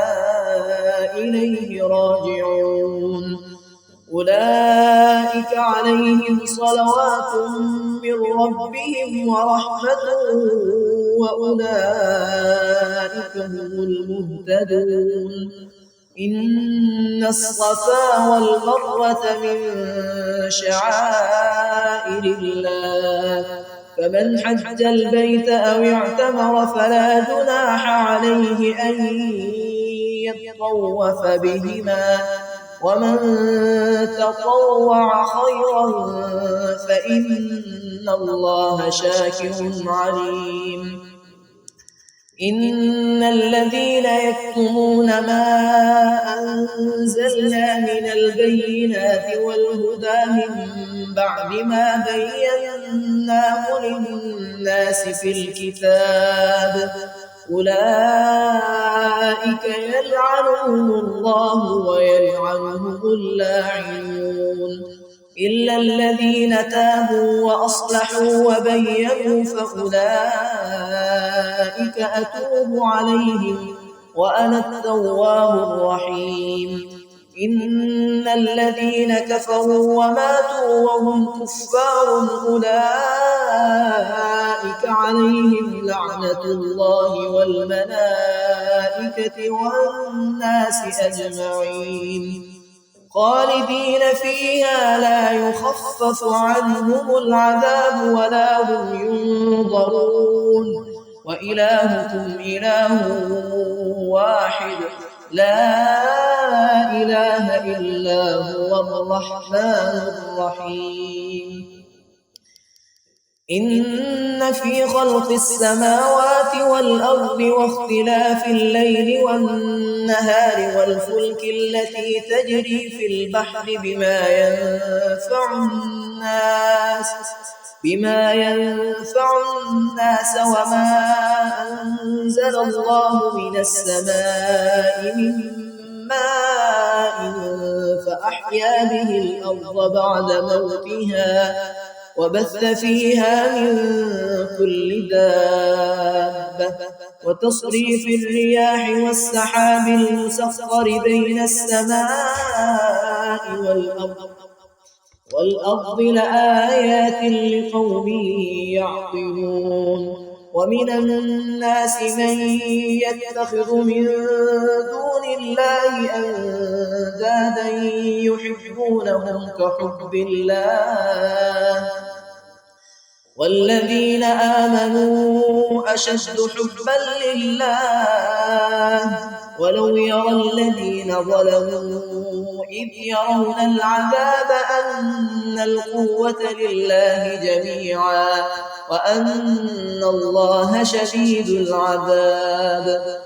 إليه راجعون أولئك عليهم صلوات من ربهم ورحمة وأولئك هم المهتدون إن الصفا والمروة من شعائر الله فمن حج البيت أو اعتمر فلا جناح عليه أن يطوف بهما ومن تطوع خيرا فإن الله شاكر عليم إن الذين يكتمون ما أنزلنا من البينات والهدى من بعد ما بيناه للناس في الكتاب أولئك يلعنهم الله ويلعنهم اللاعنون إلا الذين تابوا وأصلحوا وبينوا فأولئك أتوب عليهم وأنا التواب الرحيم إن الذين كفروا وماتوا وهم كفار أولئك عليهم لعنة الله والملائكة والناس أجمعين خالدين فيها لا يخفف عنهم العذاب ولا هم ينظرون وإلهكم إله واحد لا إله إلا هو الرحمن الرحيم إن في خلق السماوات والأرض واختلاف الليل والنهار والفلك التي تجري في البحر بما ينفع الناس وما أنزل الله من السماء من ماء فأحيا به الأرض بعد موتها وبث فيها من كل دابة وتصريف الرياح والسحاب المسخر بين السماء والأرض لآيات لقوم يعقلون ومن الناس من يتخذ من دون الله أندادا يحبونهم كحب الله والذين آمنوا أشد حبا لله ولو يرى الذين ظلموا إذ يرون العذاب أن القوة لله جميعا وأن الله شديد العذاب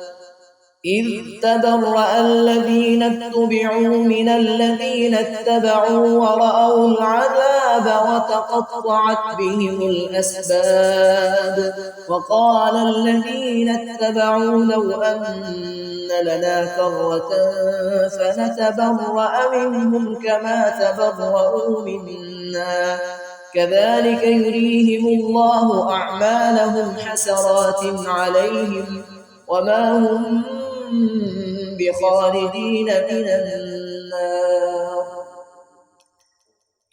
إذ تبرأ الذين اتبعوا من الذين اتبعوا ورأوا العذاب وتقطعت بهم الأسباب وقال الذين اتبعوا لو أن لنا كرة فنتبرأ منهم كما تبرأوا منا كذلك يريهم الله أعمالهم حسرات عليهم وما هم بخالدين من النار.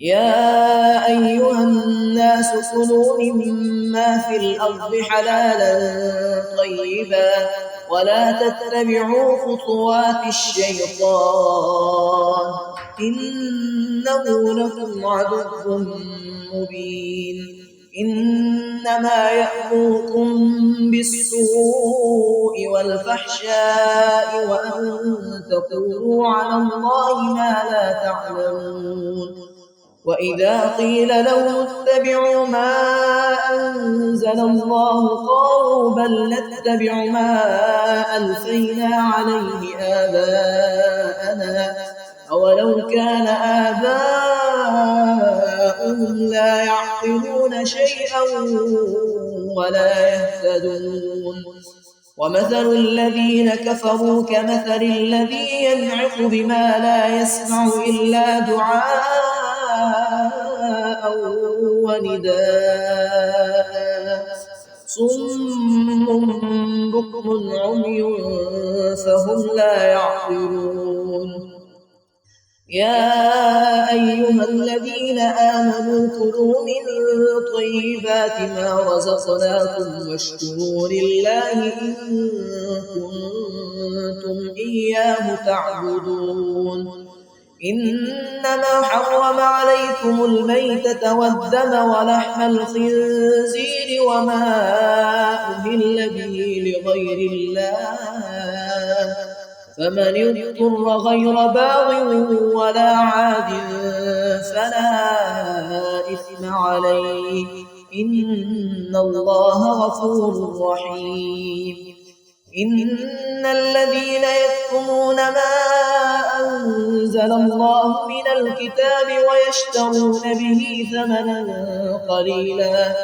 يا أيها الناس كلوا مما في الأرض حلالا طيبا ولا تتبعوا خطوات الشيطان إنه لكم عدو مبين. إنما يأمركم بالسوء والفحشاء وأن تقولوا على الله ما لا تعلمون. وإذا قيل لهم اتبعوا ما أنزل الله قالوا بل نتبع ما ألفينا عليه آباءنا أولو كان آباؤهم لا يعقلون شيئا ولا يهتدون. ومثل الذين كفروا كمثل الذي ينعق بما لا يسمع إلا دعاء ونداء صم بكم عمي فهم لا يعقلون. يا أيها الذين آمنوا كلوا من طيبات ما رزقناكم واشكروا لله إن كنتم إياه تعبدون. إنما حرم عليكم الميتة والدم ولحم الخنزير وما أهل به لغير الله فمن اضطر غير باغ ولا عاد فلا إثم عليه إن الله غفور رحيم. إن الذين يكتمون ما أنزل الله من الكتاب ويشترون به ثمنا قليلا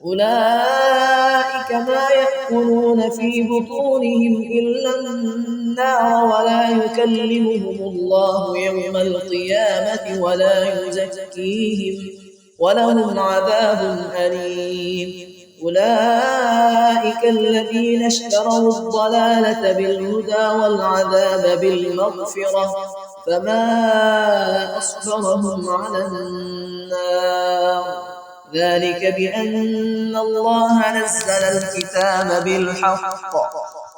أولئك ما يأكلون في بطونهم إلا النار ولا يكلمهم الله يوم القيامة ولا يزكيهم ولهم عذاب أليم. أولئك الذين اشتروا الضلالة بالهدى والعذاب بالمغفرة فما أصبرهم على النار ذلك بأن الله نزل الكتاب بالحق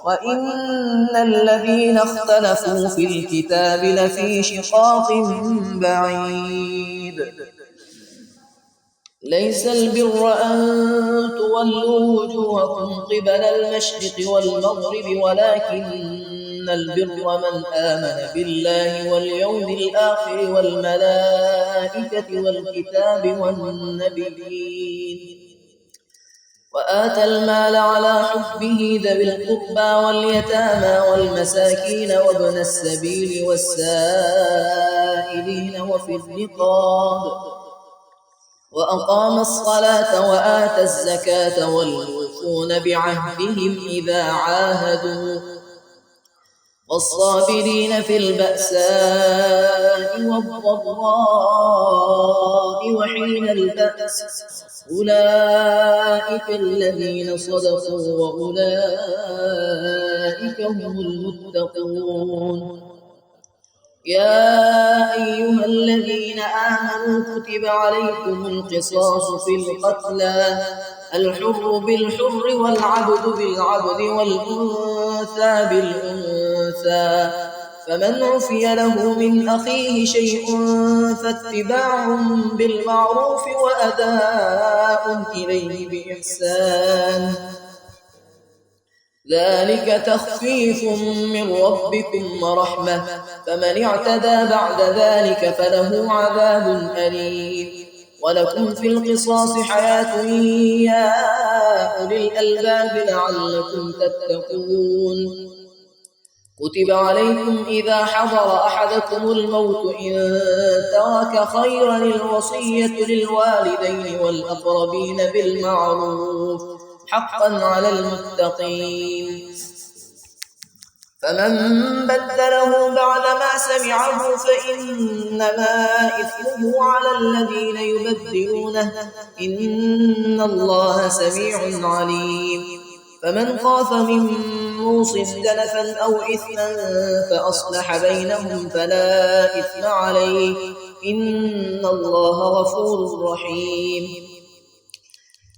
وإن الذين اختلفوا في الكتاب لفي شقاق بعيد. ليس البر أن تولوا وجوهكم قبل المشرق والمغرب ولكن البر من آمن بالله واليوم الآخر والملائكة والكتاب والنبيين وآتى المال على حبه ذوي القربى واليتامى والمساكين وابن السبيل والسائلين وفي الرقاب وأقام الصلاة وآتى الزكاة والموفون بعهدهم إذا عاهدوا والصابرين في البأساء والضراء وحين البأس أولئك الذين صدقوا وأولئك هم المتقون. يا أيها الذين آمنوا كتب عليكم القصاص في القتلى الحر بالحر والعبد بالعبد والأنثى بالأنثى فمن عفي له من أخيه شيء فاتباع بالمعروف وأداء إليه بإحسان ذلك تخفيف من ربكم ورحمة فمن اعتدى بعد ذلك فله عذاب أليم. ولكم في القصاص حياة يا أولي الألباب لعلكم تتقون. كتب عليكم إذا حضر أحدكم الموت إن ترك خيرا الوصية للوالدين والأقربين بالمعروف حقا على المتقين. فمن بدله بعدما سمعه فإنما إثمه على الذين يبدلونه إن الله سميع عليم. فمن خاف من موص جنفا أو إثما فأصلح بينهم فلا إثم عليه إن الله غفور رحيم.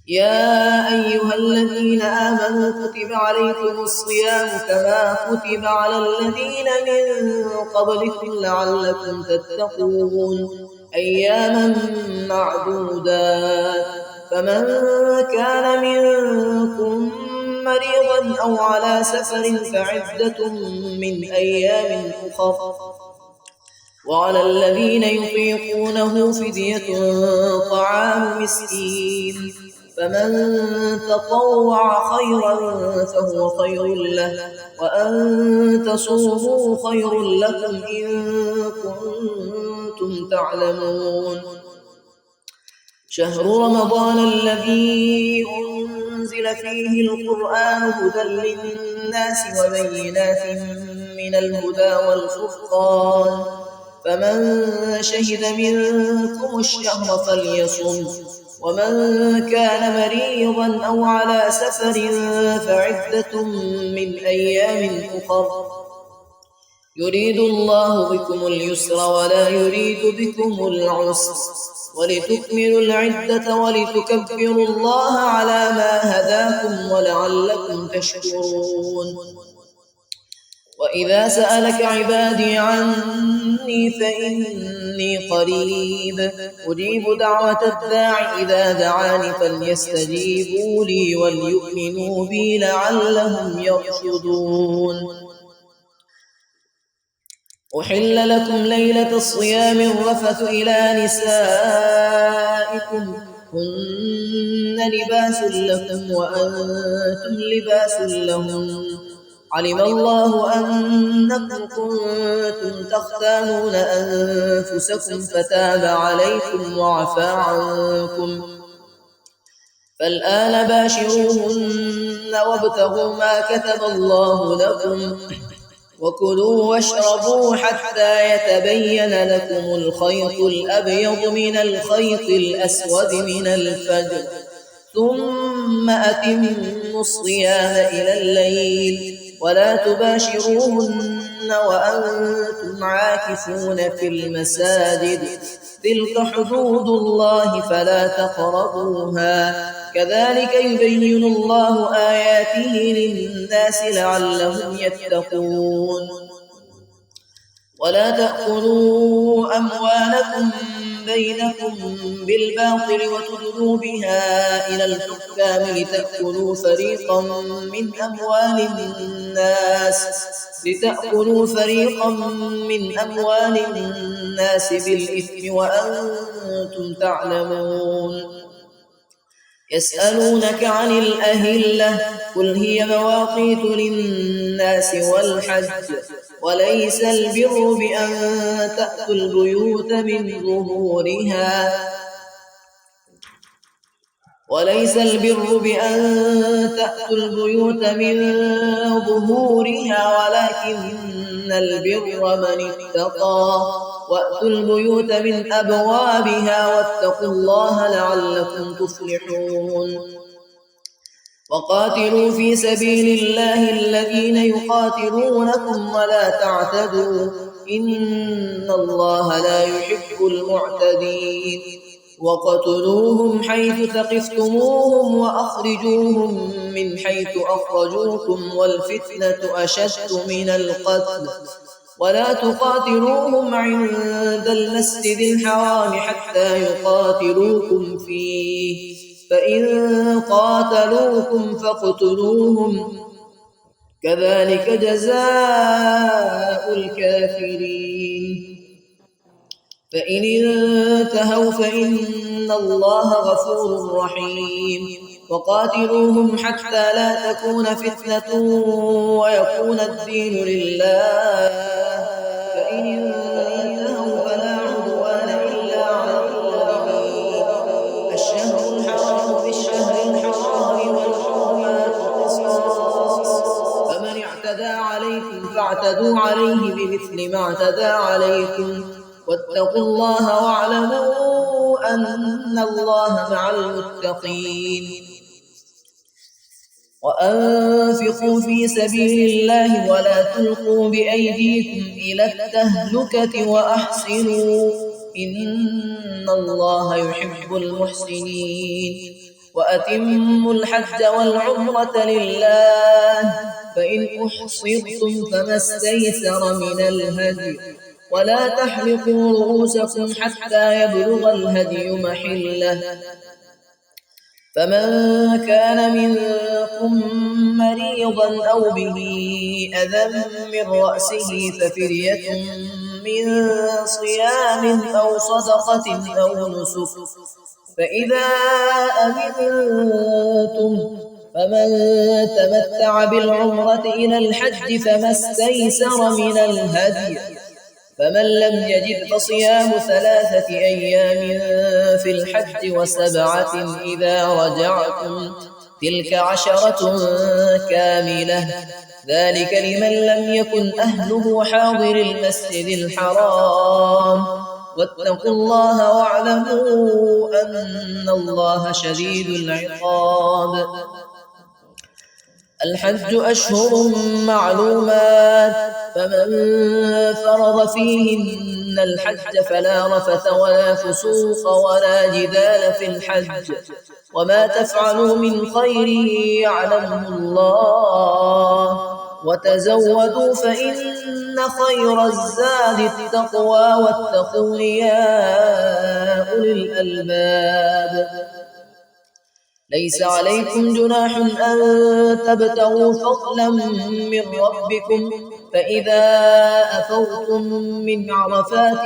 يا أيها الذين آمنوا كتب عليكم الصيام كما كتب على الذين من قبلكم لعلكم تتقون أياما معدودات. فمن كان منكم مريضا أو على سفر فعدة من أيام أخر وعلى الذين يطيقونه فدية طعام مسكين فمن تطوع خيرا فهو خير له وأن تصوموا خير لكم إن كنتم تعلمون. شهر رمضان الذي أنزل فيه القرآن هدى للناس وبينات من الهدى والفرقان فمن شهد منكم الشهر فليصم ومن كان مريضا أو على سفر فعدة من أيام أخر يريد الله بكم اليسر ولا يريد بكم العسر ولتكملوا العدة ولتكبروا الله على ما هداكم ولعلكم تشكرون. وإذا سألك عبادي عني فإني قريب أجيب دعوة الداع إذا دعاني فليستجيبوا لي وليؤمنوا بي لعلهم يرشدون. أحل لكم ليلة الصيام الرفث إلى نسائكم هن لباس لكم وأنتم لباس لهم علم الله أنكم كنتم تختانون أنفسكم فتاب عليكم وعفى عنكم فالآن باشروهن وابتغوا ما كتب الله لكم وكلوا واشربوا حتى يتبين لكم الخيط الأبيض من الخيط الأسود من الفجر ثم أتموا الصيام إلى الليل ولا تباشروهن وأنتم عاكفون في المساجد تلك حدود الله فلا تقربوها كذلك يبين الله آياته للناس لعلهم يتقون. ولا تأكلوا أموالكم بينكم بالباطل وتدلوا بها إلى الحكام لتأكلوا فريقا من أموال الناس بالإثم وأنتم تعلمون. يسألونك عن الأهلة قل هي مواقيت للناس والحج وليس البر بأن تأتوا البيوت من ظهورها ولكن البر من اتقى وأتوا البيوت من أبوابها واتقوا الله لعلكم تفلحون. وقاتلوا في سبيل الله الذين يقاتلونكم ولا تعتدوا إن الله لا يحب المعتدين. وقتلوهم حيث ثقفتموهم وأخرجوهم من حيث أخرجوكم والفتنة أشد من القتل ولا تقاتلوهم عند المسجد الحرام حتى يقاتلوكم فيه فإن قاتلوكم فاقتلوهم كذلك جزاء الكافرين. فإن انتهوا فإن الله غفور رحيم. وقاتلوهم حتى لا تكون فتنة ويكون الدين لله فإن انتهوا فلا عدوان إلا على الظالمين. الشهر الحرام بالشهر الحرام والحرمات قصاص فمن اعتدى عليكم فاعتدوا عليه بمثل ما اعتدى عليكم واتقوا الله واعلموا أن الله مع المتقين. وأنفقوا في سبيل الله ولا تلقوا بأيديكم إلى التهلكة وأحسنوا إن الله يحب المحسنين. وأتموا الحج والعمرة لله فإن أحصرتم فما استيسر من الهدي ولا تحلقوا رؤوسكم حتى يبلغ الهدي محله فمن كان منكم مريضا أو به أذى من رأسه ففدية من صيام أو صدقة أو نسك فإذا أمنتم فمن تمتع بالعمرة إلى الحج فما استيسر من الهدي فمن لم يجد فصيام 3 أيام في الحج و7 إذا رجعتم تلك 10 كاملة ذلك لمن لم يكن أهله حاضر المسجد الحرام واتقوا الله واعلموا أن الله شديد العقاب. الحج أشهر معلومات فمن فرض فيهن الحج فلا رفث ولا فسوق ولا جدال في الحج وما تفعلوا من خير يعلمه الله وتزودوا فإن خير الزاد التقوى واتقون يا أولي الألباب. ليس عليكم جناح أن تبتغوا فضلا من ربكم فإذا أفضتم من عرفات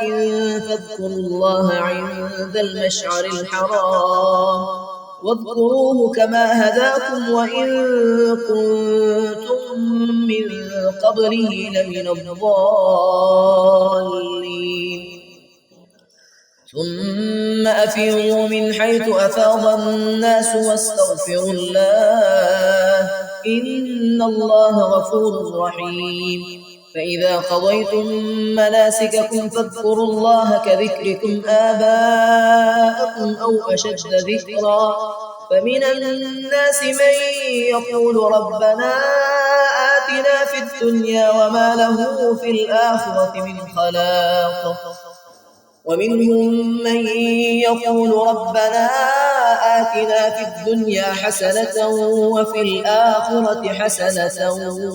فاذكروا الله عند المشعر الحرام واذكروه كما هداكم وإن كنتم من قبله لمن الضالين. ثم أفيضوا من حيث أفاض الناس واستغفروا الله إن الله غفور رحيم. فإذا قضيتم مناسككم فاذكروا الله كذكركم آباءكم أو أشد ذكرا فمن الناس من يقول ربنا آتنا في الدنيا وما له في الآخرة من خلاق ومنهم من يقول ربنا آتنا في الدنيا حسنة وفي الآخرة حسنة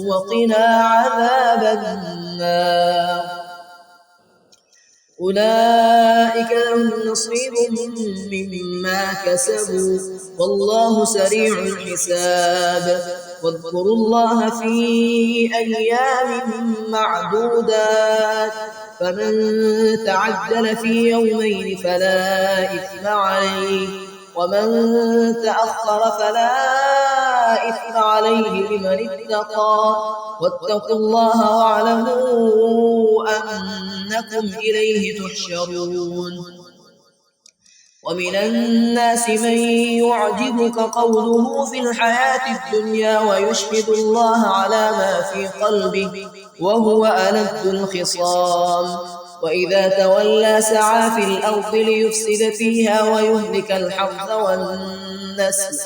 وقنا عذاب النار. أولئك لهم نصيب مما كسبوا والله سريع الحساب. واذكروا الله في أيام معدودات فمن تعجل في يومين فلا إثم عليه ومن تأخر فلا إثم عليه لمن اتقى واتقوا الله واعلموا أنكم إليه تحشرون. ومن الناس من يعجبك قوله في الحياة الدنيا ويشهد الله على ما في قلبه وهو ألد الخصام وإذا تولى سعى في الأرض ليفسد فيها ويهلك الحرث والنسل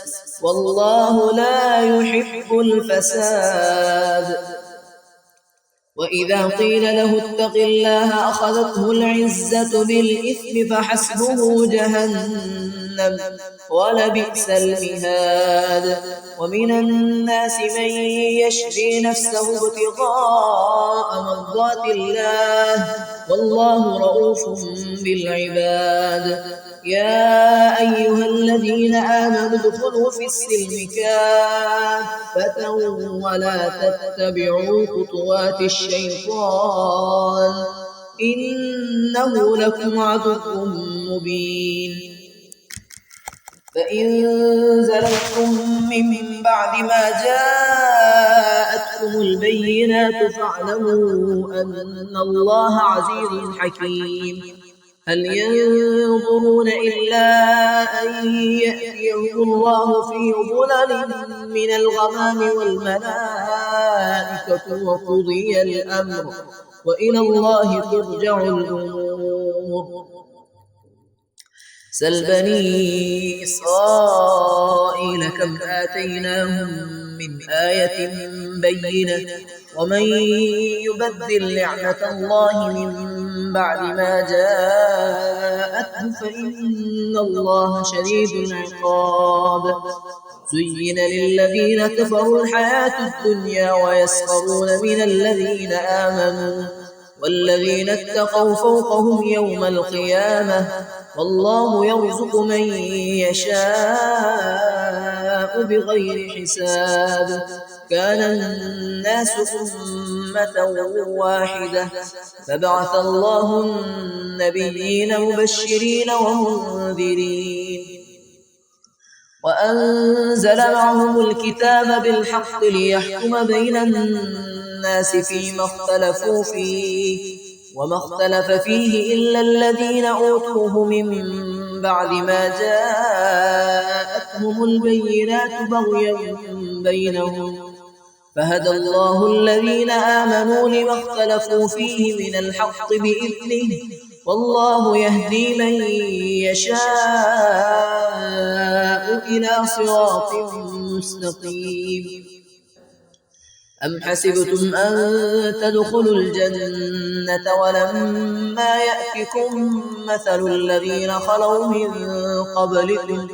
والله لا يحب الفساد. وإذا قيل له اتق الله أخذته العزة بالإثم فحسبه جهنم ولبئس المهاد. ومن الناس من يشري نفسه ابتغاء مرضات الله والله رؤوف بالعباد. يا أيها الذين آمنوا ادخلوا في السلم كافة ولا تتبعوا خطوات الشيطان إنه لكم عدو مبين. فإن زللتم من بعد ما جاءتكم البينات فاعلموا أن الله عزيز حكيم. هل ينظرون إلا أن يأتيهم الله في ظلل من الغمام والملائكة وقضي الأمر وإلى الله ترجع الأمور. سل بني إسرائيل كم آتيناهم من آية بينة ومن يبدل نعمة الله من بعد ما جاءته فإن الله شديد العقاب. زين للذين كفروا الحياة الدنيا ويسخرون من الذين آمنوا والذين اتقوا فوقهم يوم القيامة والله يرزق من يشاء بغير حساب. كان الناس أمة واحدة فبعث الله النبيين مبشرين ومنذرين وأنزل معهم الكتاب بالحق ليحكم بين الناس فيما اختلفوا فيه وما اختلف فيه إلا الذين أوتوه من بعد ما جاءتهم البينات بغيا بينهم فهدى الله الذين آمنوا لما اختلفوا فيه من الحق بإذنه والله يهدي من يشاء إلى صراط مستقيم. أم حسبتم أن تدخلوا الجنة ولما يأتكم مثل الذين خلوا من قبلكم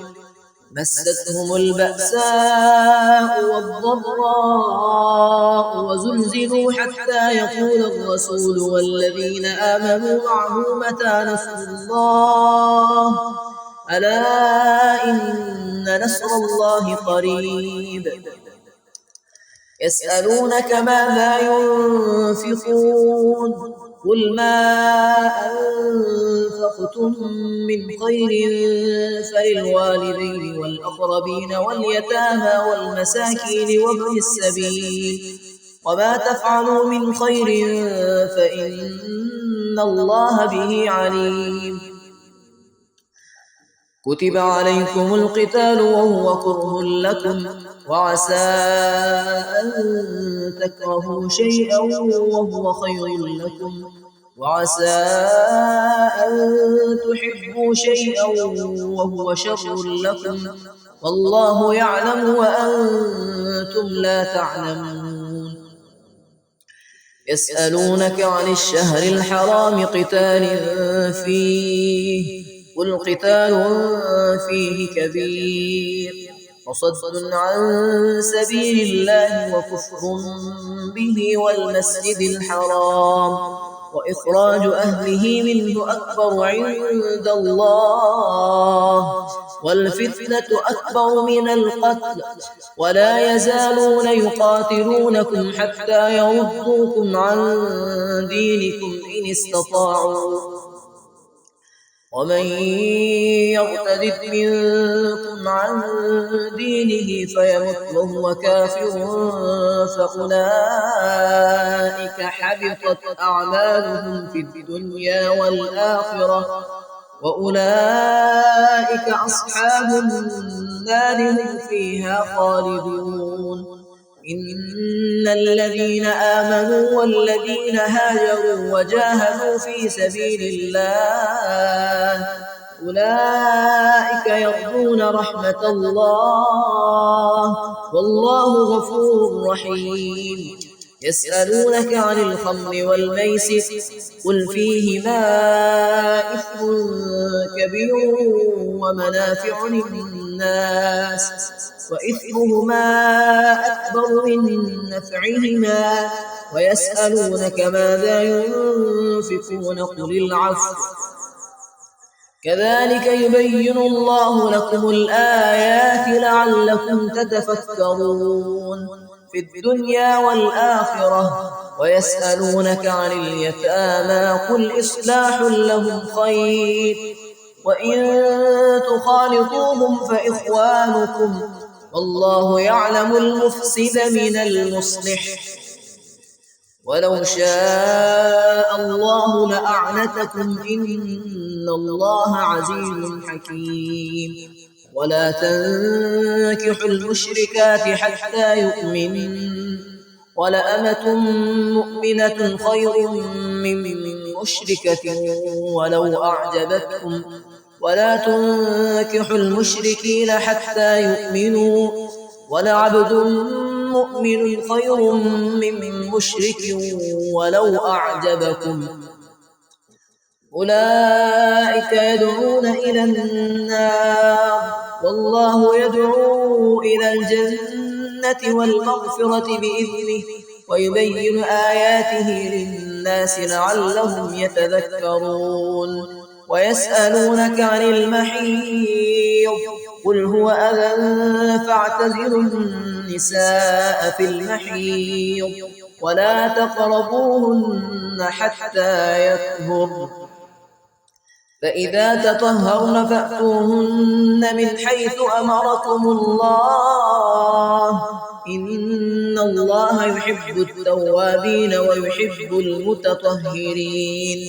مستهم البأساء والضراء وزلزلوا حتى يقول الرسول والذين آمنوا معه متى نصر الله ألا إن نصر الله قريب. يسألونك ماذا ينفقون قل ما أنفقتم من خير فللوالدين والأقربين واليتامى والمساكين وابن السبيل وما تفعلوا من خير فإن الله به عليم. كتب عليكم القتال وهو كره لكم وعسى أن تكرهوا شيئا وهو خير لكم وعسى أن تحبوا شيئا وهو شر لكم والله يعلم وأنتم لا تعلمون. يسألونك عن الشهر الحرام قتال فيه قل قتال فيه كبير وصد عن سبيل الله وكفر به والمسجد الحرام وإخراج أهله منه أكبر عند الله والفتنة أكبر من القتل ولا يزالون يقاتلونكم حتى يردوكم عن دينكم إن استطاعوا ومن يرتد منكم عن دينه فيمت وهو كافر فأولئك حبطت أعمالهم في الدنيا والآخرة وأولئك أصحاب النار هم فيها خالدون. إن الذين آمنوا والذين هاجروا وجاهدوا في سبيل الله أولئك يرجون رحمة الله والله غفور رحيم. يسألونك عن الخمر والميسر قل فيهما إثم كبير ومنافع للناس وإثمهما أكبر من نفعهما ويسألونك ماذا ينفقون قل العفو كذلك يبين الله لكم الآيات لعلكم تتفكرون في الدنيا والآخرة. ويسألونك عن اليتامى قل إصلاح لهم خير وإن تخالطوهم فإخوانكم والله يعلم المفسد من المصلح ولو شاء الله لأعنتكم إن الله عزيز حكيم. ولا تنكحوا المشركات حتى يؤمنن ولأمة مؤمنة خير من مشركة ولو أعجبتكم ولا تنكحوا المشركين حتى يؤمنوا ولعبد مؤمن خير من مشرك ولو أعجبكم أولئك يدعون إلى النار والله يدعو إلى الجنة والمغفرة بإذنه ويبين آياته للناس لعلهم يتذكرون. ويسألونك عن المحيض قل هو أذى فاعتزلوا النساء في المحيض ولا تقربوهن حتى يطهرن فإذا تطهرن فأتوهن من حيث أمركم الله إن الله يحب التوابين ويحب المتطهرين.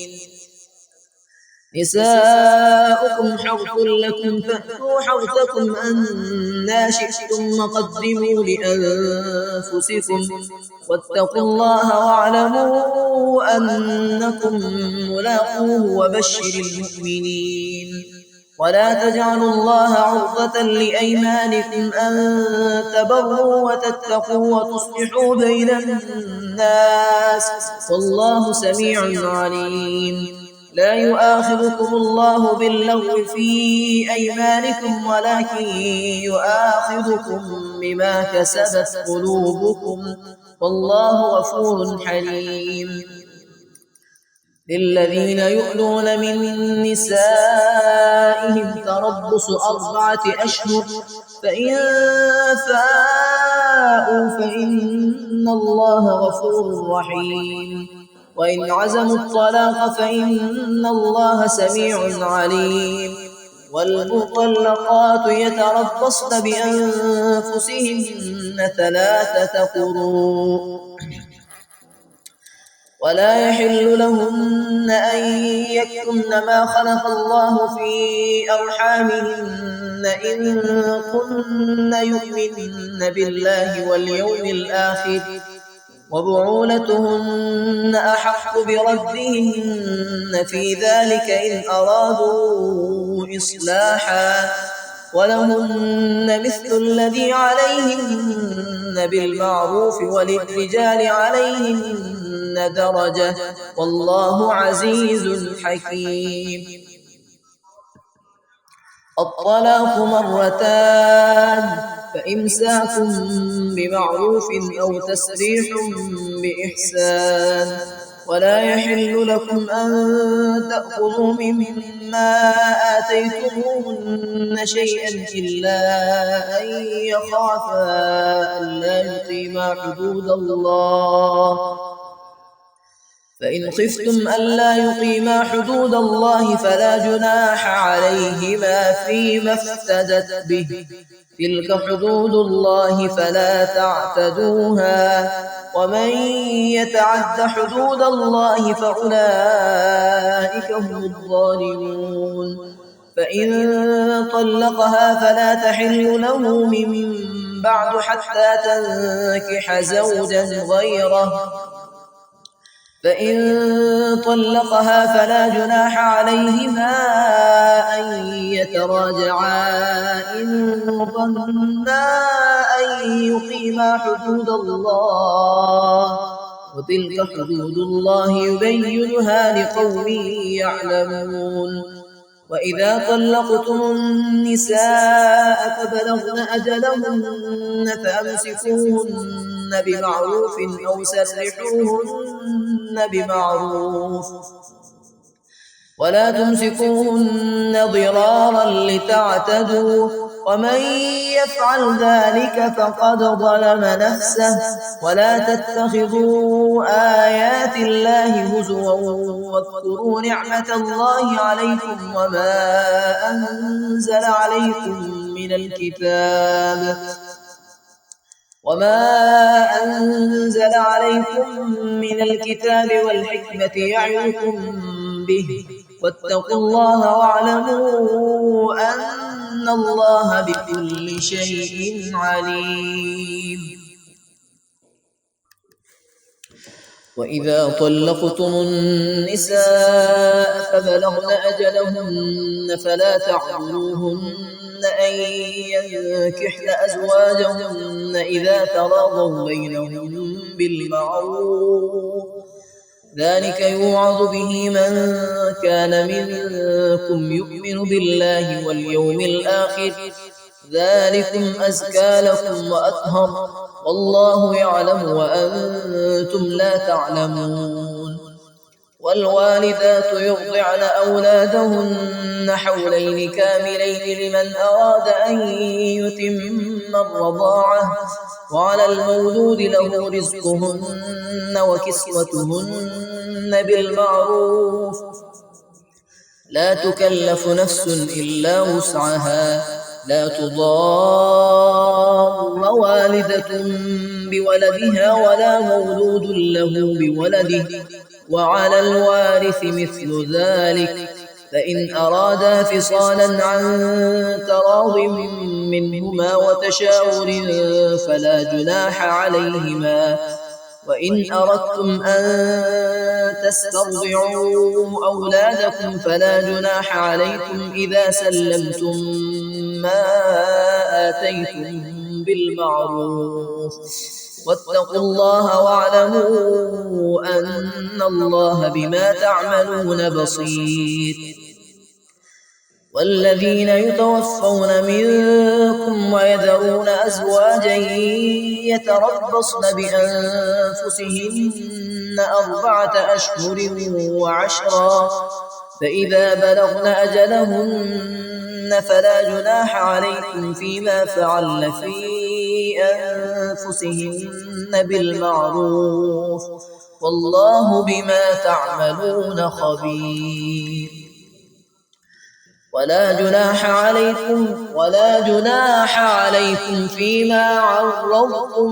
نساؤكم حرث لكم فأتوا حرثكم أنى شئتم وقدموا لأنفسكم واتقوا الله واعلموا أنكم ملاقوه وبشر المؤمنين. ولا تجعلوا الله عرضة لأيمانكم أن تبروا وتتقوا وتصلحوا بين الناس والله سميع عليم. لا يؤاخذكم الله باللغو في أيمانكم ولكن يؤاخذكم بما كسبت قلوبكم والله غفور حليم. للذين يؤلون من نسائهم تربص 4 أشهر فإن فاءوا فإن الله غفور رحيم. وإن عزموا الطلاق فإن الله سميع عليم. والمطلقات يتربصن بأنفسهن 3 قروء ولا يحل لهن أن يكتمن ما خلق الله في أرحامهن إن كن يؤمن بالله واليوم الآخر وبعولتهن أحق بردهن في ذلك إن أرادوا إصلاحا ولهن مثل الذي عليهن بالمعروف وللرجال عليهن درجة والله عزيز حكيم. الطلاق 2 مرتان فإمساك بمعروف أو تسريح بإحسان. ولا يحل لكم أن تأخذوا مما آتيتموهن شيئا إلا أن يخافا ألا يقيما حدود الله فإن خفتم ألا يقيما حدود الله فلا جناح عليهما فيما افتدت به تلك حدود الله فلا تعتدوها ومن يتعد حدود الله فأولئك هم الظالمون. فإن طلقها فلا تحل له من بعد حتى تنكح زوجا غيره فإن طلقها فلا جناح عليهما أن يتراجعا إن ظنا أن يقيما حدود الله وتلك حدود الله يبينها لقوم يعلمون. وإذا طلقتم النساء فبلغن أجلهن فأمسكوهن بمعروف أو سرحوهن بمعروف ولا تمسكوهن ضرارا لتعتدوا ومن يفعل ذلك فقد ظلم نفسه. ولا تتخذوا آيات الله هزوا واذكروا نعمة الله عليكم وما أنزل عليكم من الكتاب والحكمة يعظكم به واتقوا الله واعلموا أن الله بكل شيء عليم. وإذا طلقتم النساء فبلغن أجلهن فلا تعضلوهن أن ينكحن أزواجهن إذا تراضوا بينهم بالمعروف، ذلك يوعظ به من كان منكم يؤمن بالله واليوم الآخر، ذلكم أزكى لكم وأطهر، والله يعلم وأنتم لا تعلمون. والوالدات يرضعن أولادهن حولين كاملين لمن أراد أن يتم الرضاعة، وعلى المولود له رزقهن وكسوتهن بالمعروف، لا تكلف نفس إلا وسعها، لا تضار والدة بولدها ولا مولود له بولده، وعلى الوارث مثل ذلك، فإن أرادا فصالا عن تراض منهما وتشاور فلا جناح عليهما. وإن أردتم أن تسترضعوا أولادكم فلا جناح عليكم إذا سلمتم ما آتيتم بالمعروف، واتقوا الله واعلموا أن الله بما تعملون بصير. والذين يتوفون منكم ويذرون أزواجا يتربصن بأنفسهن 4 أشهر و10، فإذا بلغن أجلهن فلا جناح عليكم فيما فعلن في أنفسهن بالمعروف، والله بما تعملون خبير. ولا جناح عليكم فيما عرضتم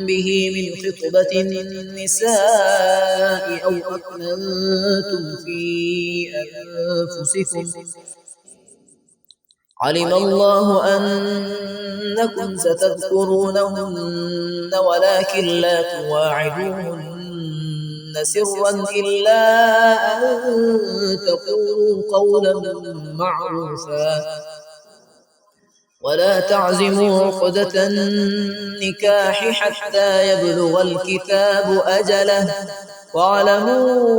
به من خطبة النساء أو أكننتم في أنفسكم، علم الله أنكم ستذكرونهن ولكن لا تواعدوهن سرا إلا أن تقولوا قولا معروفا، ولا تعزموا عقدة النكاح حتى يبلغ الكتاب أجله، واعلموا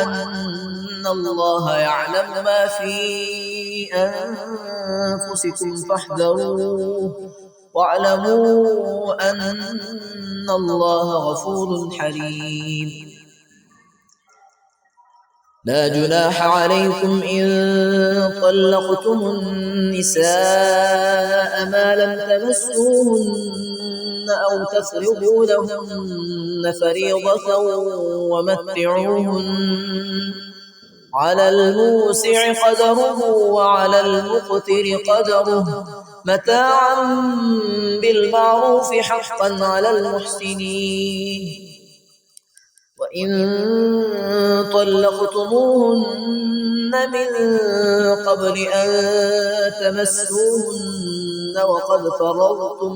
أن الله يعلم ما في أنفسكم فاحذروه، واعلموا أن الله غفور حليم. لا جناح عليكم إن طلقتم النساء ما لم تمسوهن أو تفرضوا لهن فريضة، ومتعوهن على الموسع قدره وعلى المقتر قدره متاعا بالمعروف حقا على المحسنين. وإن طلقتموهن من قبل أن تمسوهن وقد فرضتم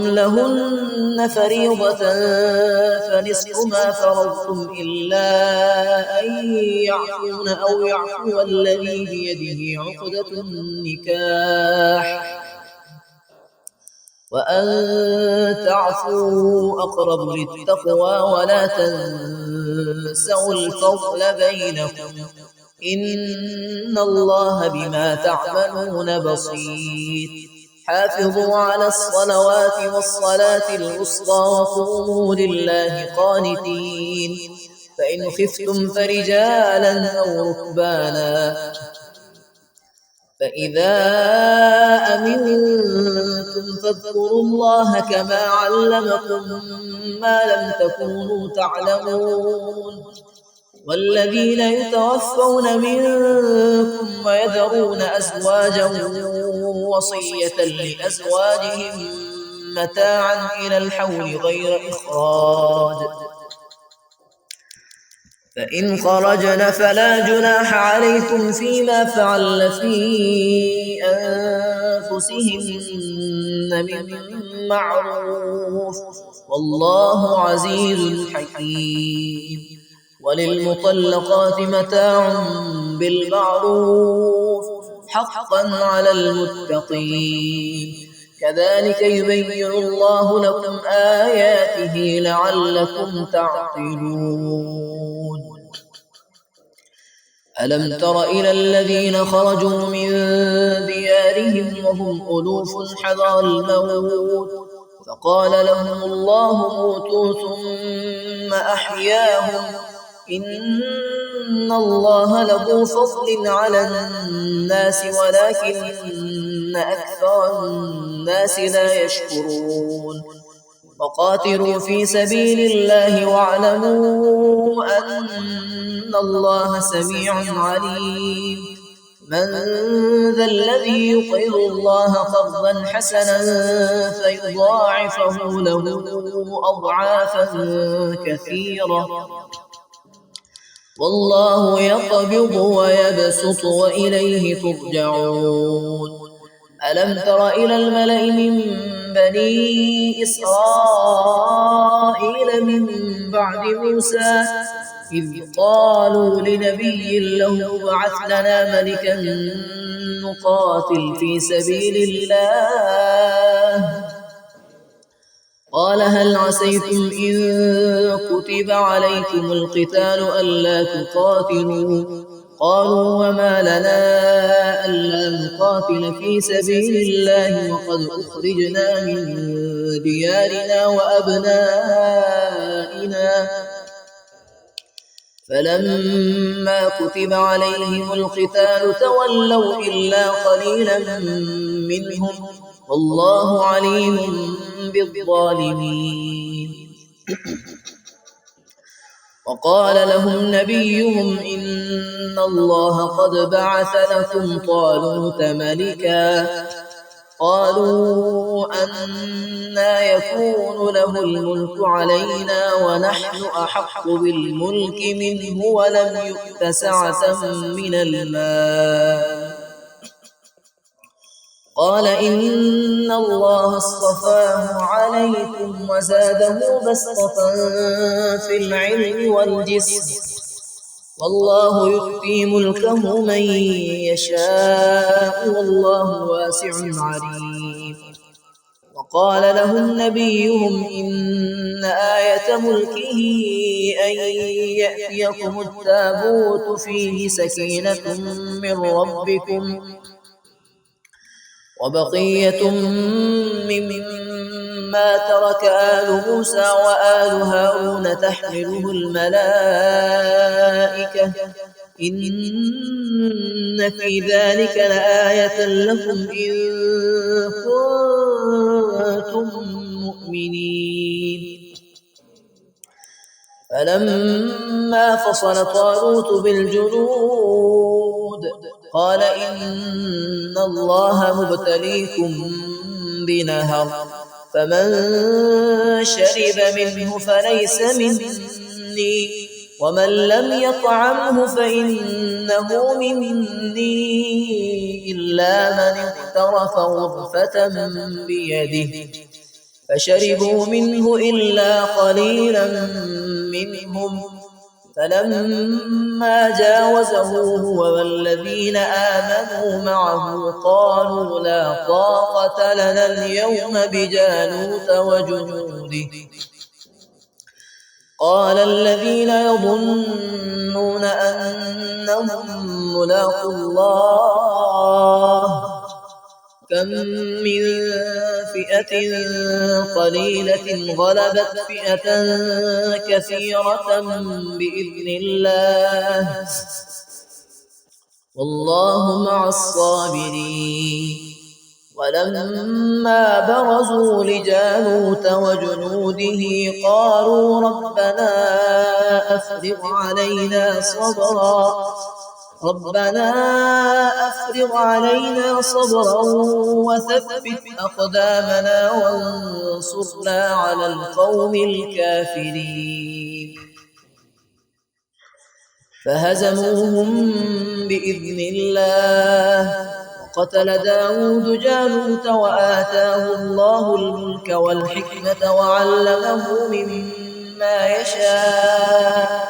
لهن فريضة فنصف ما فرضتم إلا أن يعفون أو يعفو الذي بيده عقدة النكاح، وأن تعفوا أقرب للتقوى، ولا تنسوا الفضل بينكم، إن الله بما تعملون بصير. حافظوا على الصلوات والصلاة الوسطى وقوموا لله قانتين، فإن خفتم فرجالا أو ركبانا، فإذا أمنتم فاذكروا الله كما علمكم ما لم تكونوا تعلمون. والذين يتوفون منكم ويذرون أزواجا وصية لأزواجهم متاعا إلى الحول غير إخراج، فإن خرجن فلا جناح عليكم فيما فعلن في أنفسهن من معروف، والله عزيز حكيم. وللمطلقات متاع بالمعروف حقا على المتقين، كذلك يبين الله لكم آياته لعلكم تعقلون. ألم تر إلى الذين خرجوا من ديارهم وهم ألوف حذر الموت فقال لهم الله موتوا ثم أحياهم إن الله لذو فضل على الناس ولكن أكثر الناس لا يشكرون. وقاتلوا في سبيل الله واعلموا أن الله سميع عليم. من ذا الذي يقرض الله قرضا حسنا فيضاعفه له أضعافا كثيرة والله يقبض ويبسط وإليه ترجعون. ألم تر إلى الملأ من بني إسرائيل من بعد موسى إذ قالوا لنبي له ابعث لنا ملكا نقاتل في سبيل الله قال هل عسيتم إن كتب عليكم القتال ألا تقاتلوا قالوا وما لنا ألا نقاتل في سبيل الله وقد أخرجنا من ديارنا وأبنائنا فلما كتب عليهم القتال تولوا إلا قليلا منهم والله عليم بالظالمين. وقال لهم نبيهم إن الله قد بعث لكم طالوت ملكا قالوا أنى يكون له الملك علينا ونحن أحق بالملك منه ولم يؤت سعة من المال قال إن الله اصطفاه عليكم وزاده بسطة في العلم والجسم والله يؤتي ملكه من يشاء والله واسع عليم. وقال لهم نبيهم إن آية ملكه أن يأتيكم التابوت فيه سكينة من ربكم وبقية مما ترك آل موسى وآل هارون تحمله الملائكة إن في ذلك لآية لكم إن كنتم مؤمنين. فلما فصل طالوت بالجنود قال إن الله مبتليكم بنهر فمن شرب منه فليس مني ومن لم يطعمه فإنه مني إلا من اغترف غرفة بيده فشربوا منه إلا قليلا منهم فلما جاوزه هو والذين آمنوا معه قالوا لا طاقة لنا اليوم بجالوت وجنوده قال الذين يظنون أنهم ملاقو الله كم من فئة قليلة غلبت فئة كثيرة بإذن الله والله مع الصابرين. ولما برزوا لجالوت وجنوده قالوا ربنا أفرغ علينا صبرا ربنا أفرغ علينا صبرا وثبت أقدامنا وانصرنا على القوم الكافرين فهزموهم بإذن الله وقتل داود جالوت وآتاه الله الملك والحكمة وعلمه مما يشاء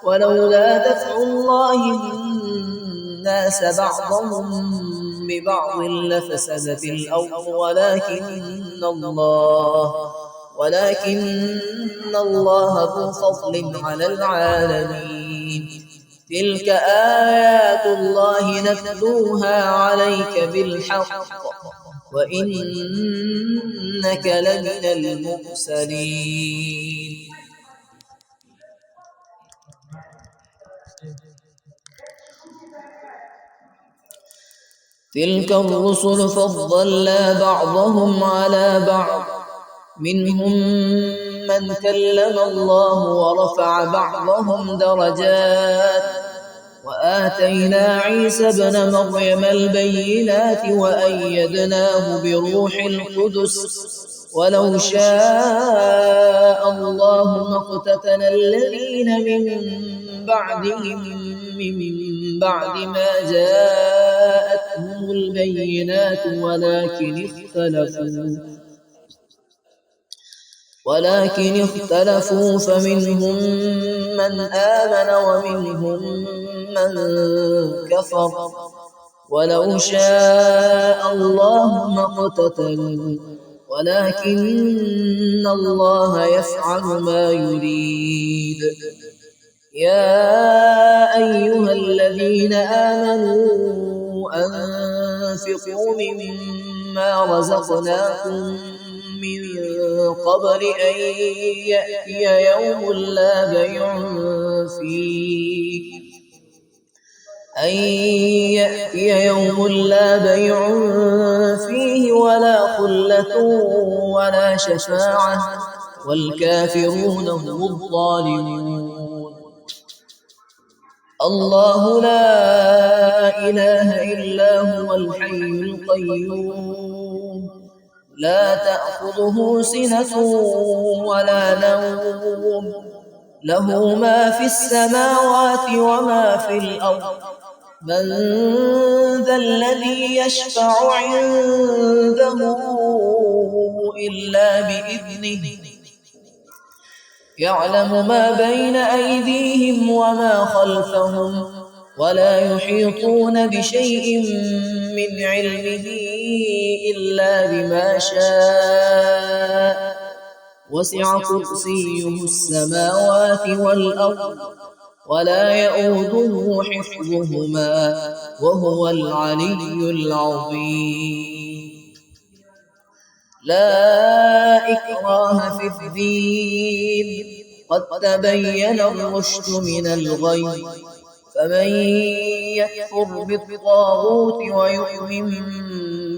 ولولا دفع الله الناس بعضهم ببعض لفسدت الأرض ولكن الله ذو فضل على العالمين تلك آيات الله نتلوها عليك بالحق وإنك لمن المرسلين تلك الرسل فضلنا بعضهم على بعض منهم من كلم الله ورفع بعضهم درجات وآتينا عيسى ابن مريم البينات وأيدناه بروح القدس ولو شاء الله ما اقتتل الذين من بعدهم من بعد ما جاءتهم البينات ولكن اختلفوا فمنهم من آمن ومنهم من كفر ولو شاء الله ما اقتتلوا ولكن الله يفعل ما يريد يا أيها الذين آمنوا أنفقوا مما رزقناكم من قبل أن يأتي يوم لا بيع فيه ولا خلة ولا شفاعة والكافرون هم الظالمون الله لا إله إلا هو الحي القيوم لا تأخذه سنة ولا نوم له ما في السماوات وما في الأرض من ذا الذي يشفع عنده إلا بإذنه يعلم ما بين أيديهم وما خلفهم ولا يحيطون بشيء من علمه إلا بما شاء وسع كرسيه السماوات والأرض ولا يئوده حفظهما وهو العلي العظيم لا إكراه في الدين قد تبين الرشد من الغي فمن يكفر بالطاغوت ويؤمن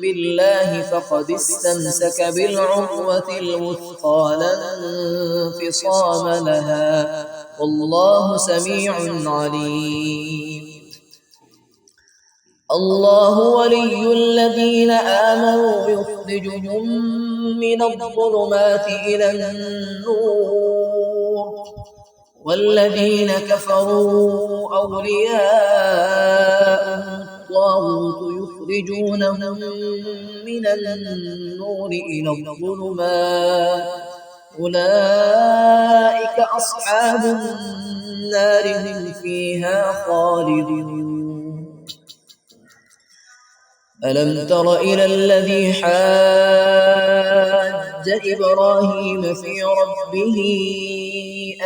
بالله فقد استمسك بالعروة الوثقى لا انفصام لها والله سميع عليم الله ولي الذين آمنوا يخرجهم من الظلمات إلى النور والذين كفروا أولياءهم الطاغوت يخرجونهم من النور إلى الظلمات أولئك أصحاب النار هم فيها خالدون ألم تر إلى الذي حاج إبراهيم في ربه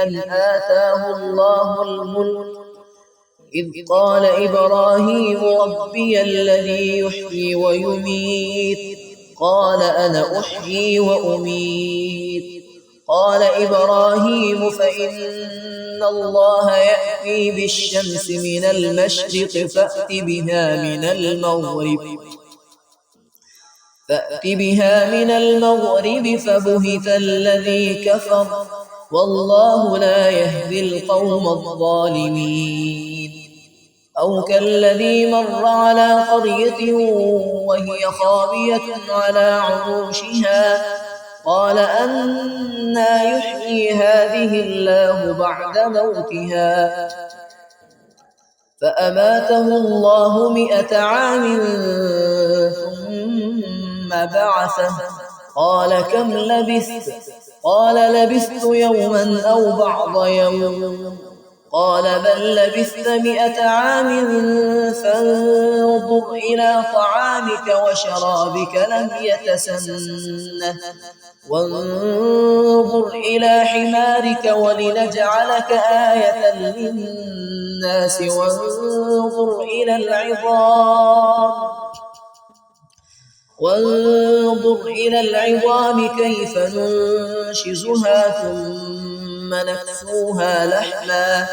أن آتاه الله الملك إذ قال إبراهيم ربي الذي يحيي ويميت قال أنا أحيي وأميت قال إبراهيم فإن الله يأتي بالشمس من المشرق فأت بها من المغرب فبهت الذي كفر والله لا يهدي القوم الظالمين أو كالذي مر على قرية وهي خاوية على عروشها قال أنى يحيي هذه الله بعد موتها فأماته الله 100 عام ثم بعثه قال كم لبثت قال لبثت يوما أو بعض يوم قال بل لبثت 100 عام فانظر إلى طعامك وشرابك لم يتسنه وانظر إلى حمارك ولنجعلك آية للناس وانظر إلى العظام كيف ننشزها ثم نكسوها لحما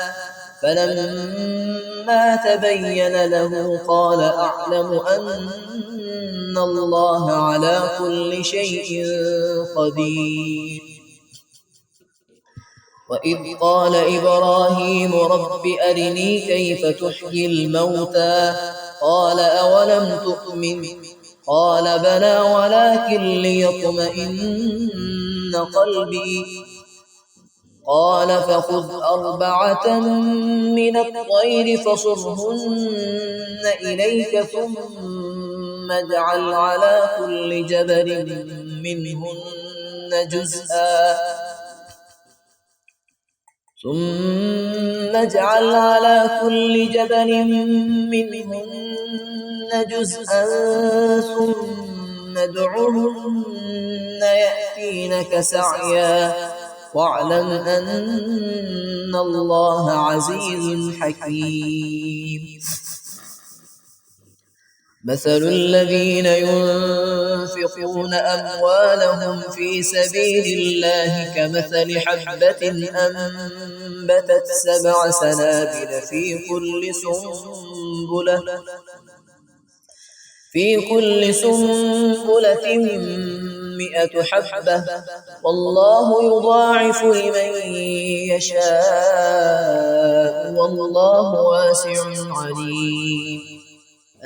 فلما تبين له قال أعلم أن الله على كل شيء قدير وإذ قال إبراهيم رب أرني كيف تحيي الموتى قال أولم تؤمن قال بلى ولكن ليطمئن قلبي قال فخذ 4 من الطير فصرهن إليك ثم اجعل على كل جبل منهن جزءا ثم ادعهن يأتينك سعيا واعلم أن الله عزيز حكيم مثل الذين ينفقون أموالهم في سبيل الله كمثل حبة أنبتت 7 سنابل في كل سنبلة 100 حبة والله يضاعف لمن يشاء والله واسع عليم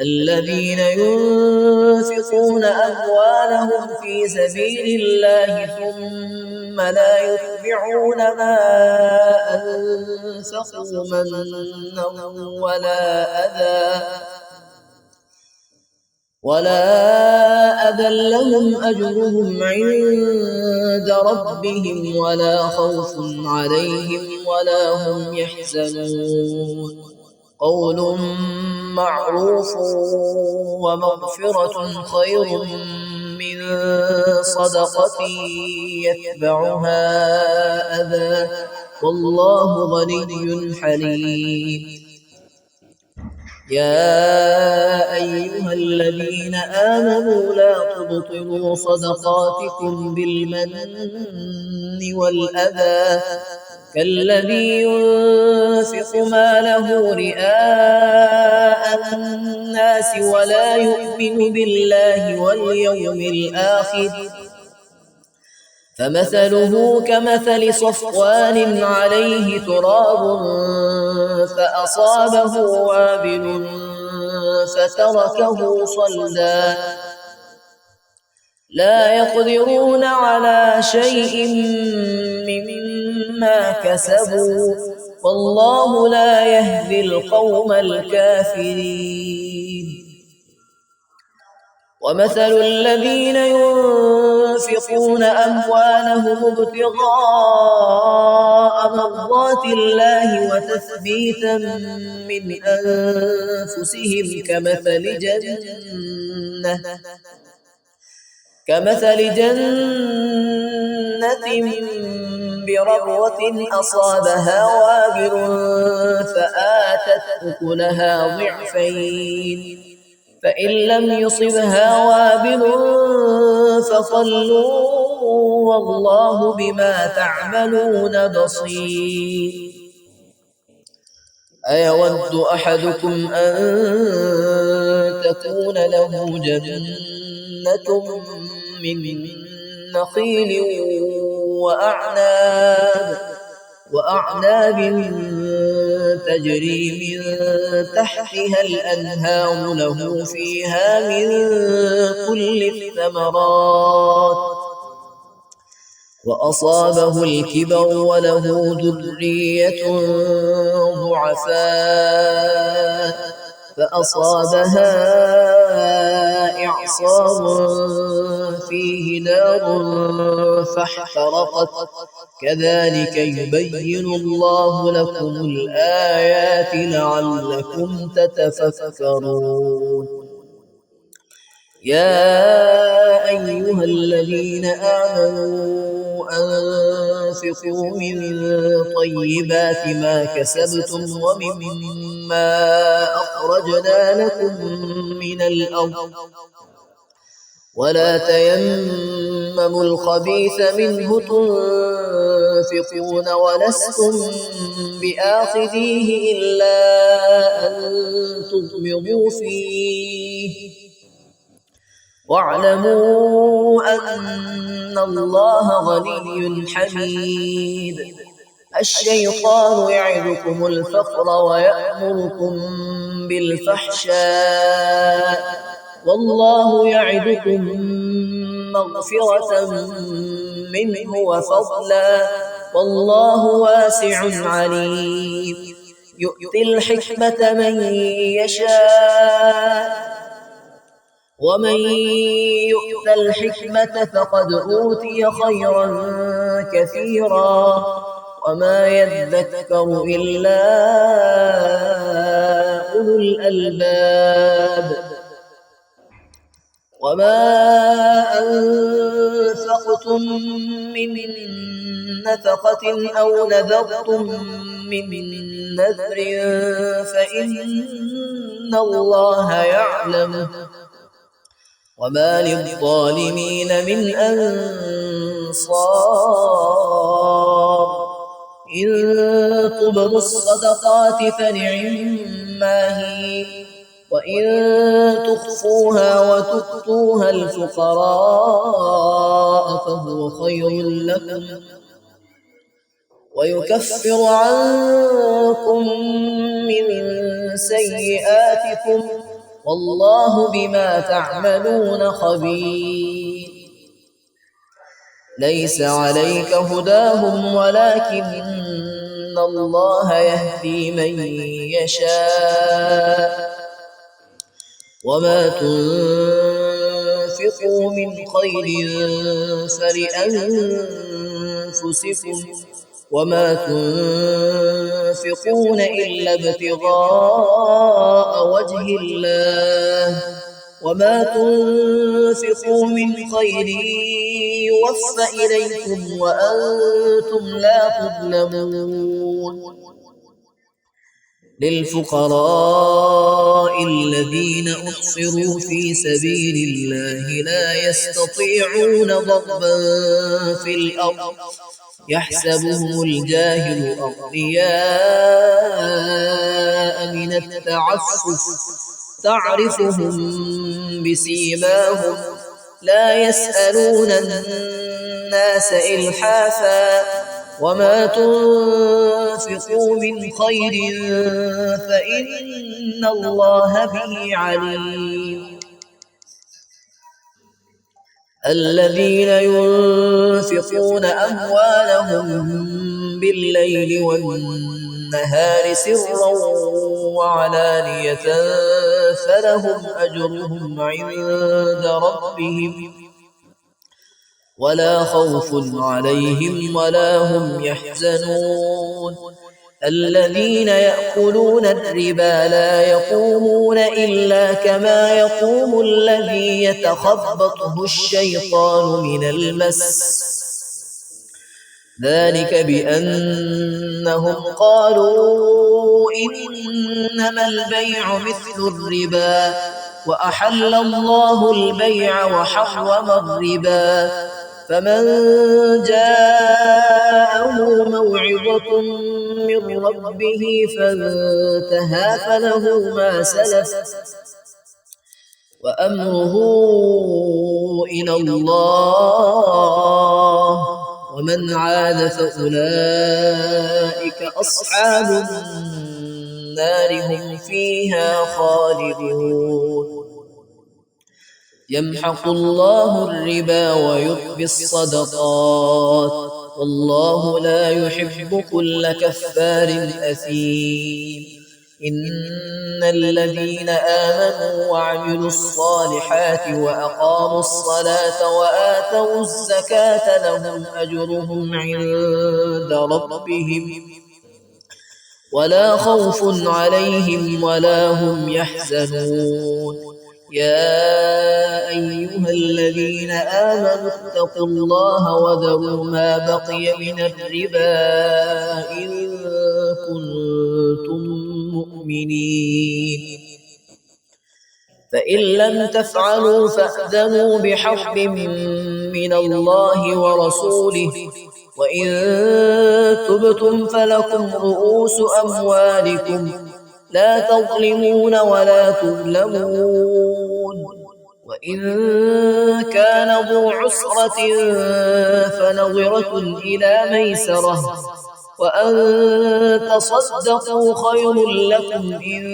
الذين ينفقون أموالهم في سبيل الله ثم لا يتبعون ما أنفقوا منا ولا أذى لهم أجرهم عند ربهم ولا خوف عليهم ولا هم يحزنون قول معروف ومغفرة خير من صدقة يتبعها أذى والله غني حليم يا أيها الذين آمنوا لا تبطلوا صدقاتكم بالمن والأذى كالذي ينفق ماله رئاء الناس ولا يؤمن بالله واليوم الآخر فمثله كمثل صفوان عليه تراب فأصابه وابل فتركه صلدا لا يقدرون على شيء مما كسبوا والله لا يهدي القوم الكافرين ومثل الذين ينفقون أموالهم ابتغاء مرضات الله وتثبيتا من أنفسهم كمثل جنة بربوة أصابها وابل فآتت أكلها ضعفين فإن لم يصبها وابل فطل والله بما تعملون بصير أيود أحدكم أن تكون له جنة من نخيل وأعناب تجري من تحتها الأنهار له فيها من كل الثمرات وأصابه الكبر وله ذرية ضعفاء فأصابها إعصار فيه نار فاحترقت كذلك يبين الله لكم الآيات لعلكم تتفكرون يا أيها الذين آمنوا أنفقوا من طيبات ما كسبتم ومما أخرجنا لكم من الأرض ولا تيمموا الخبيث منه تنفقون ولستم بآخذيه إلا أن تغمضوا فيه واعلموا أن الله غني حميد الشيطان يعدكم الفقر ويأمركم بالفحشاء والله يعدكم مغفرة منه وفضلا والله واسع عليم يؤتي الحكمة من يشاء ومن يؤت الحكمة فقد أوتي خيرا كثيرا وما يذكر إلا أولو الألباب وما أنفقتم من نفقة أو نذرتم من نذر فإن الله يعلمه وما للظالمين من أنصار إن تبدوا الصدقات فنعما هي وإن تخفوها وتؤتوها الفقراء فهو خير لكم ويكفر عنكم من سيئاتكم والله بما تعملون خبير ليس عليك هداهم ولكن الله يهدي من يشاء وما تنفقوا من خير فلأنفسكم وما تنفقون إلا ابتغاء وجه الله وما تنفقوا من خير يوفى إليكم وأنتم لا تظلمون للفقراء الذين أحصروا في سبيل الله لا يستطيعون ضربا في الأرض يحسبهم الجاهل أغنياء من التعفف تعرفهم بسيماهم لا يسألون الناس إلحافا وما تنفقوا من خير فإن الله به عليم الذين ينفقون أموالهم بالليل والنهار سرا وعلانية فلهم أجرهم عند ربهم ولا خوف عليهم ولا هم يحزنون الذين يأكلون الربا لا يقومون إلا كما يقوم الذي يتخبطه الشيطان من المس ذلك بأنهم قالوا إنما البيع مثل الربا وأحل الله البيع وحرم الربا فمن جاءه موعظة من ربه فانتهى فله ما سلف وأمره إلى الله ومن عاد فأولئك أصحاب النار هم فيها خالدون يمحق الله الربا ويربي الصدقات والله لا يحب كل كفار أثيم إن الذين آمنوا وعملوا الصالحات وأقاموا الصلاة وآتوا الزكاة لهم أجرهم عند ربهم ولا خوف عليهم ولا هم يحزنون يا أيها الذين آمنوا اتقوا الله وذروا ما بقي من الربا إن كنتم مؤمنين فإن لم تفعلوا فأذنوا بحرب من الله ورسوله وإن تبتم فلكم رؤوس أموالكم لا تظلمون ولا تظلمون وإن كان ذو عسرة فنظرة إلى ميسرة وأن تصدقوا خير لكم إن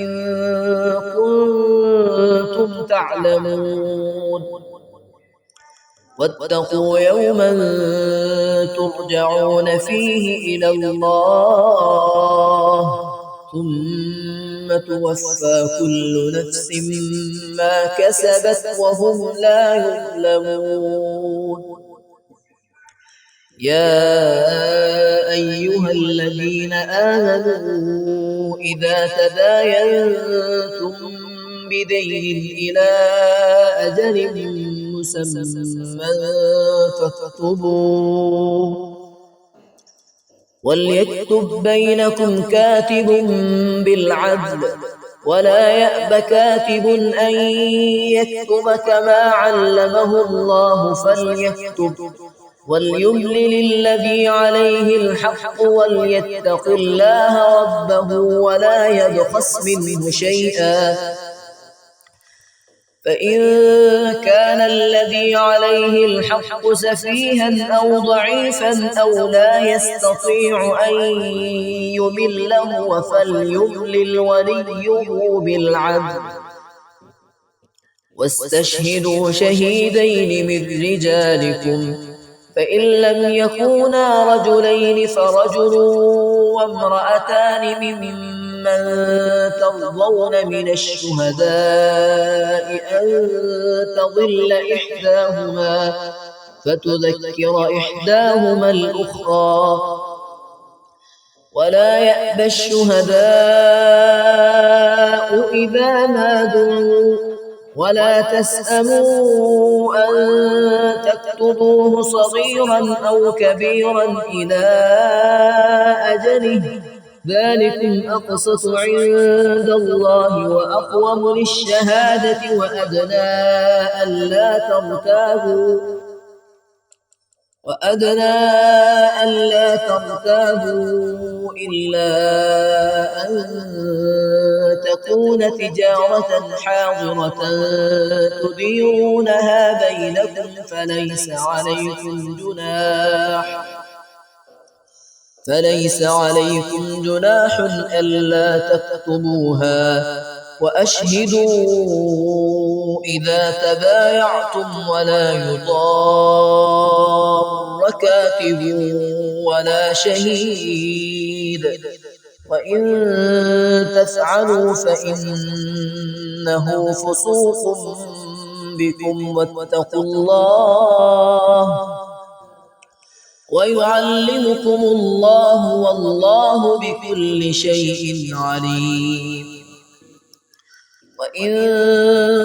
كنتم تعلمون واتقوا يوما ترجعون فيه إلى الله ثم توفى كل نفس ما كسبت وهم لا يظلمون يا أيها الذين آمنوا إذا تداينتم بدين إلى أجل مسمى فاكتبوه وليكتب بينكم كاتب بالعدل ولا يأب كاتب أن يكتب كما علمه الله فليكتب وليملل الذي عليه الحق وليتق الله ربه ولا يبخس منه شيئا فإن كان الذي عليه الحق سفيها أو ضعيفا أو لا يستطيع أن يمل هو فليملل وليه بالعدل واستشهدوا شهيدين من رجالكم فإن لم يكونا رجلين فرجل وامرأتان ممن ترضون من الشهداء أن تضل إحداهما فتذكر إحداهما الأخرى ولا يأبى الشهداء إذا ما دعوا ولا تسأموا أن تكتبوه صغيرا أو كبيرا إلى أجله ذلكم أقسط عند الله وأقوم للشهادة وأدنى ألا ترتابوا إلا أن تكون تجارة حاضرة تديرونها بينكم فليس عليكم جناح ألا تكتبوها وأشهدوا إذا تبايعتم ولا يضار كاتب ولا شهيد وإن تفعلوا فإنه فسوق بكم واتقوا الله ويعلمكم الله والله بكل شيء عليم وإن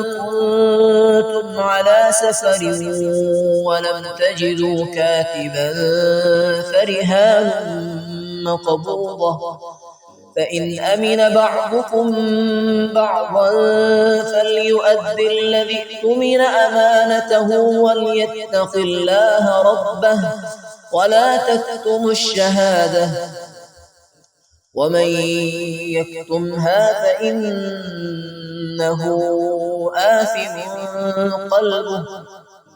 كنتم على سفر ولم تجدوا كاتبا فرهان مقبوضة فإن أمن بعضكم بعضا فليؤد الذي اؤتمن أمانته وليتق الله ربه ولا تكتموا الشهادة ومن يكتمها فإنه آثم قلبه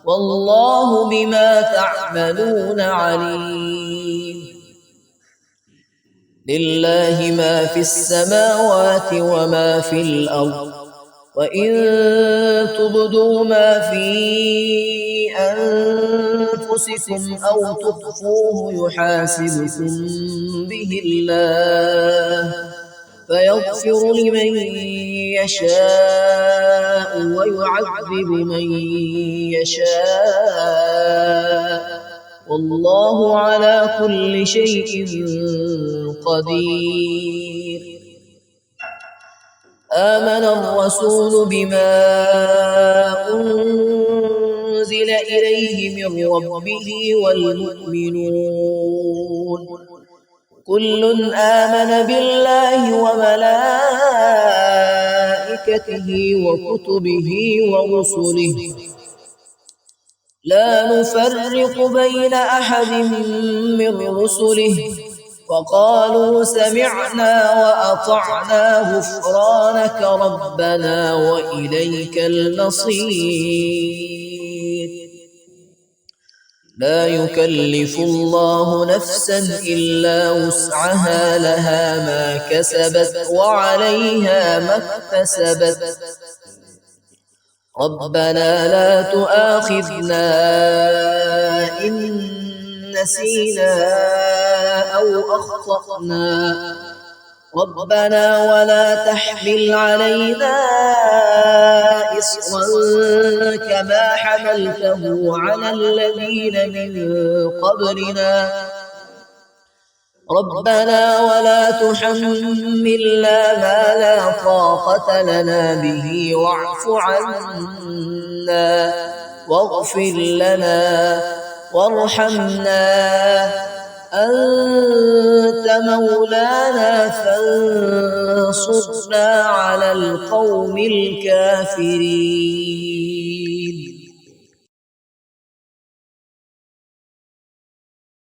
والله بما تعملون عليم لله ما في السماوات وما في الأرض وإن تبدوا ما في أنفسكم أو تخفوه يحاسبكم به الله فيغفر لمن يشاء ويعذب من يشاء والله على كل شيء قدير. آمن الرسول بما أنزل إليه من ربه والمؤمنون كل آمن بالله وملائكته وكتبه ورسله لا نفرق بين أحد من رسله وقالوا سمعنا وأطعنا غفرانك ربنا وإليك المصير. لا يكلف الله نفسا إلا وسعها لها ما كسبت وعليها ما اكتسبت ربنا لا تؤاخذنا إن نسينا أو أخطأنا ربنا ولا تحمل علينا إصرا كما حملته على الذين من قبلنا ربنا ولا تحملنا ما لا طاقة لنا به واعف عنا واغفر لنا وارحمنا أنت مولانا فانصرنا على القوم الكافرين.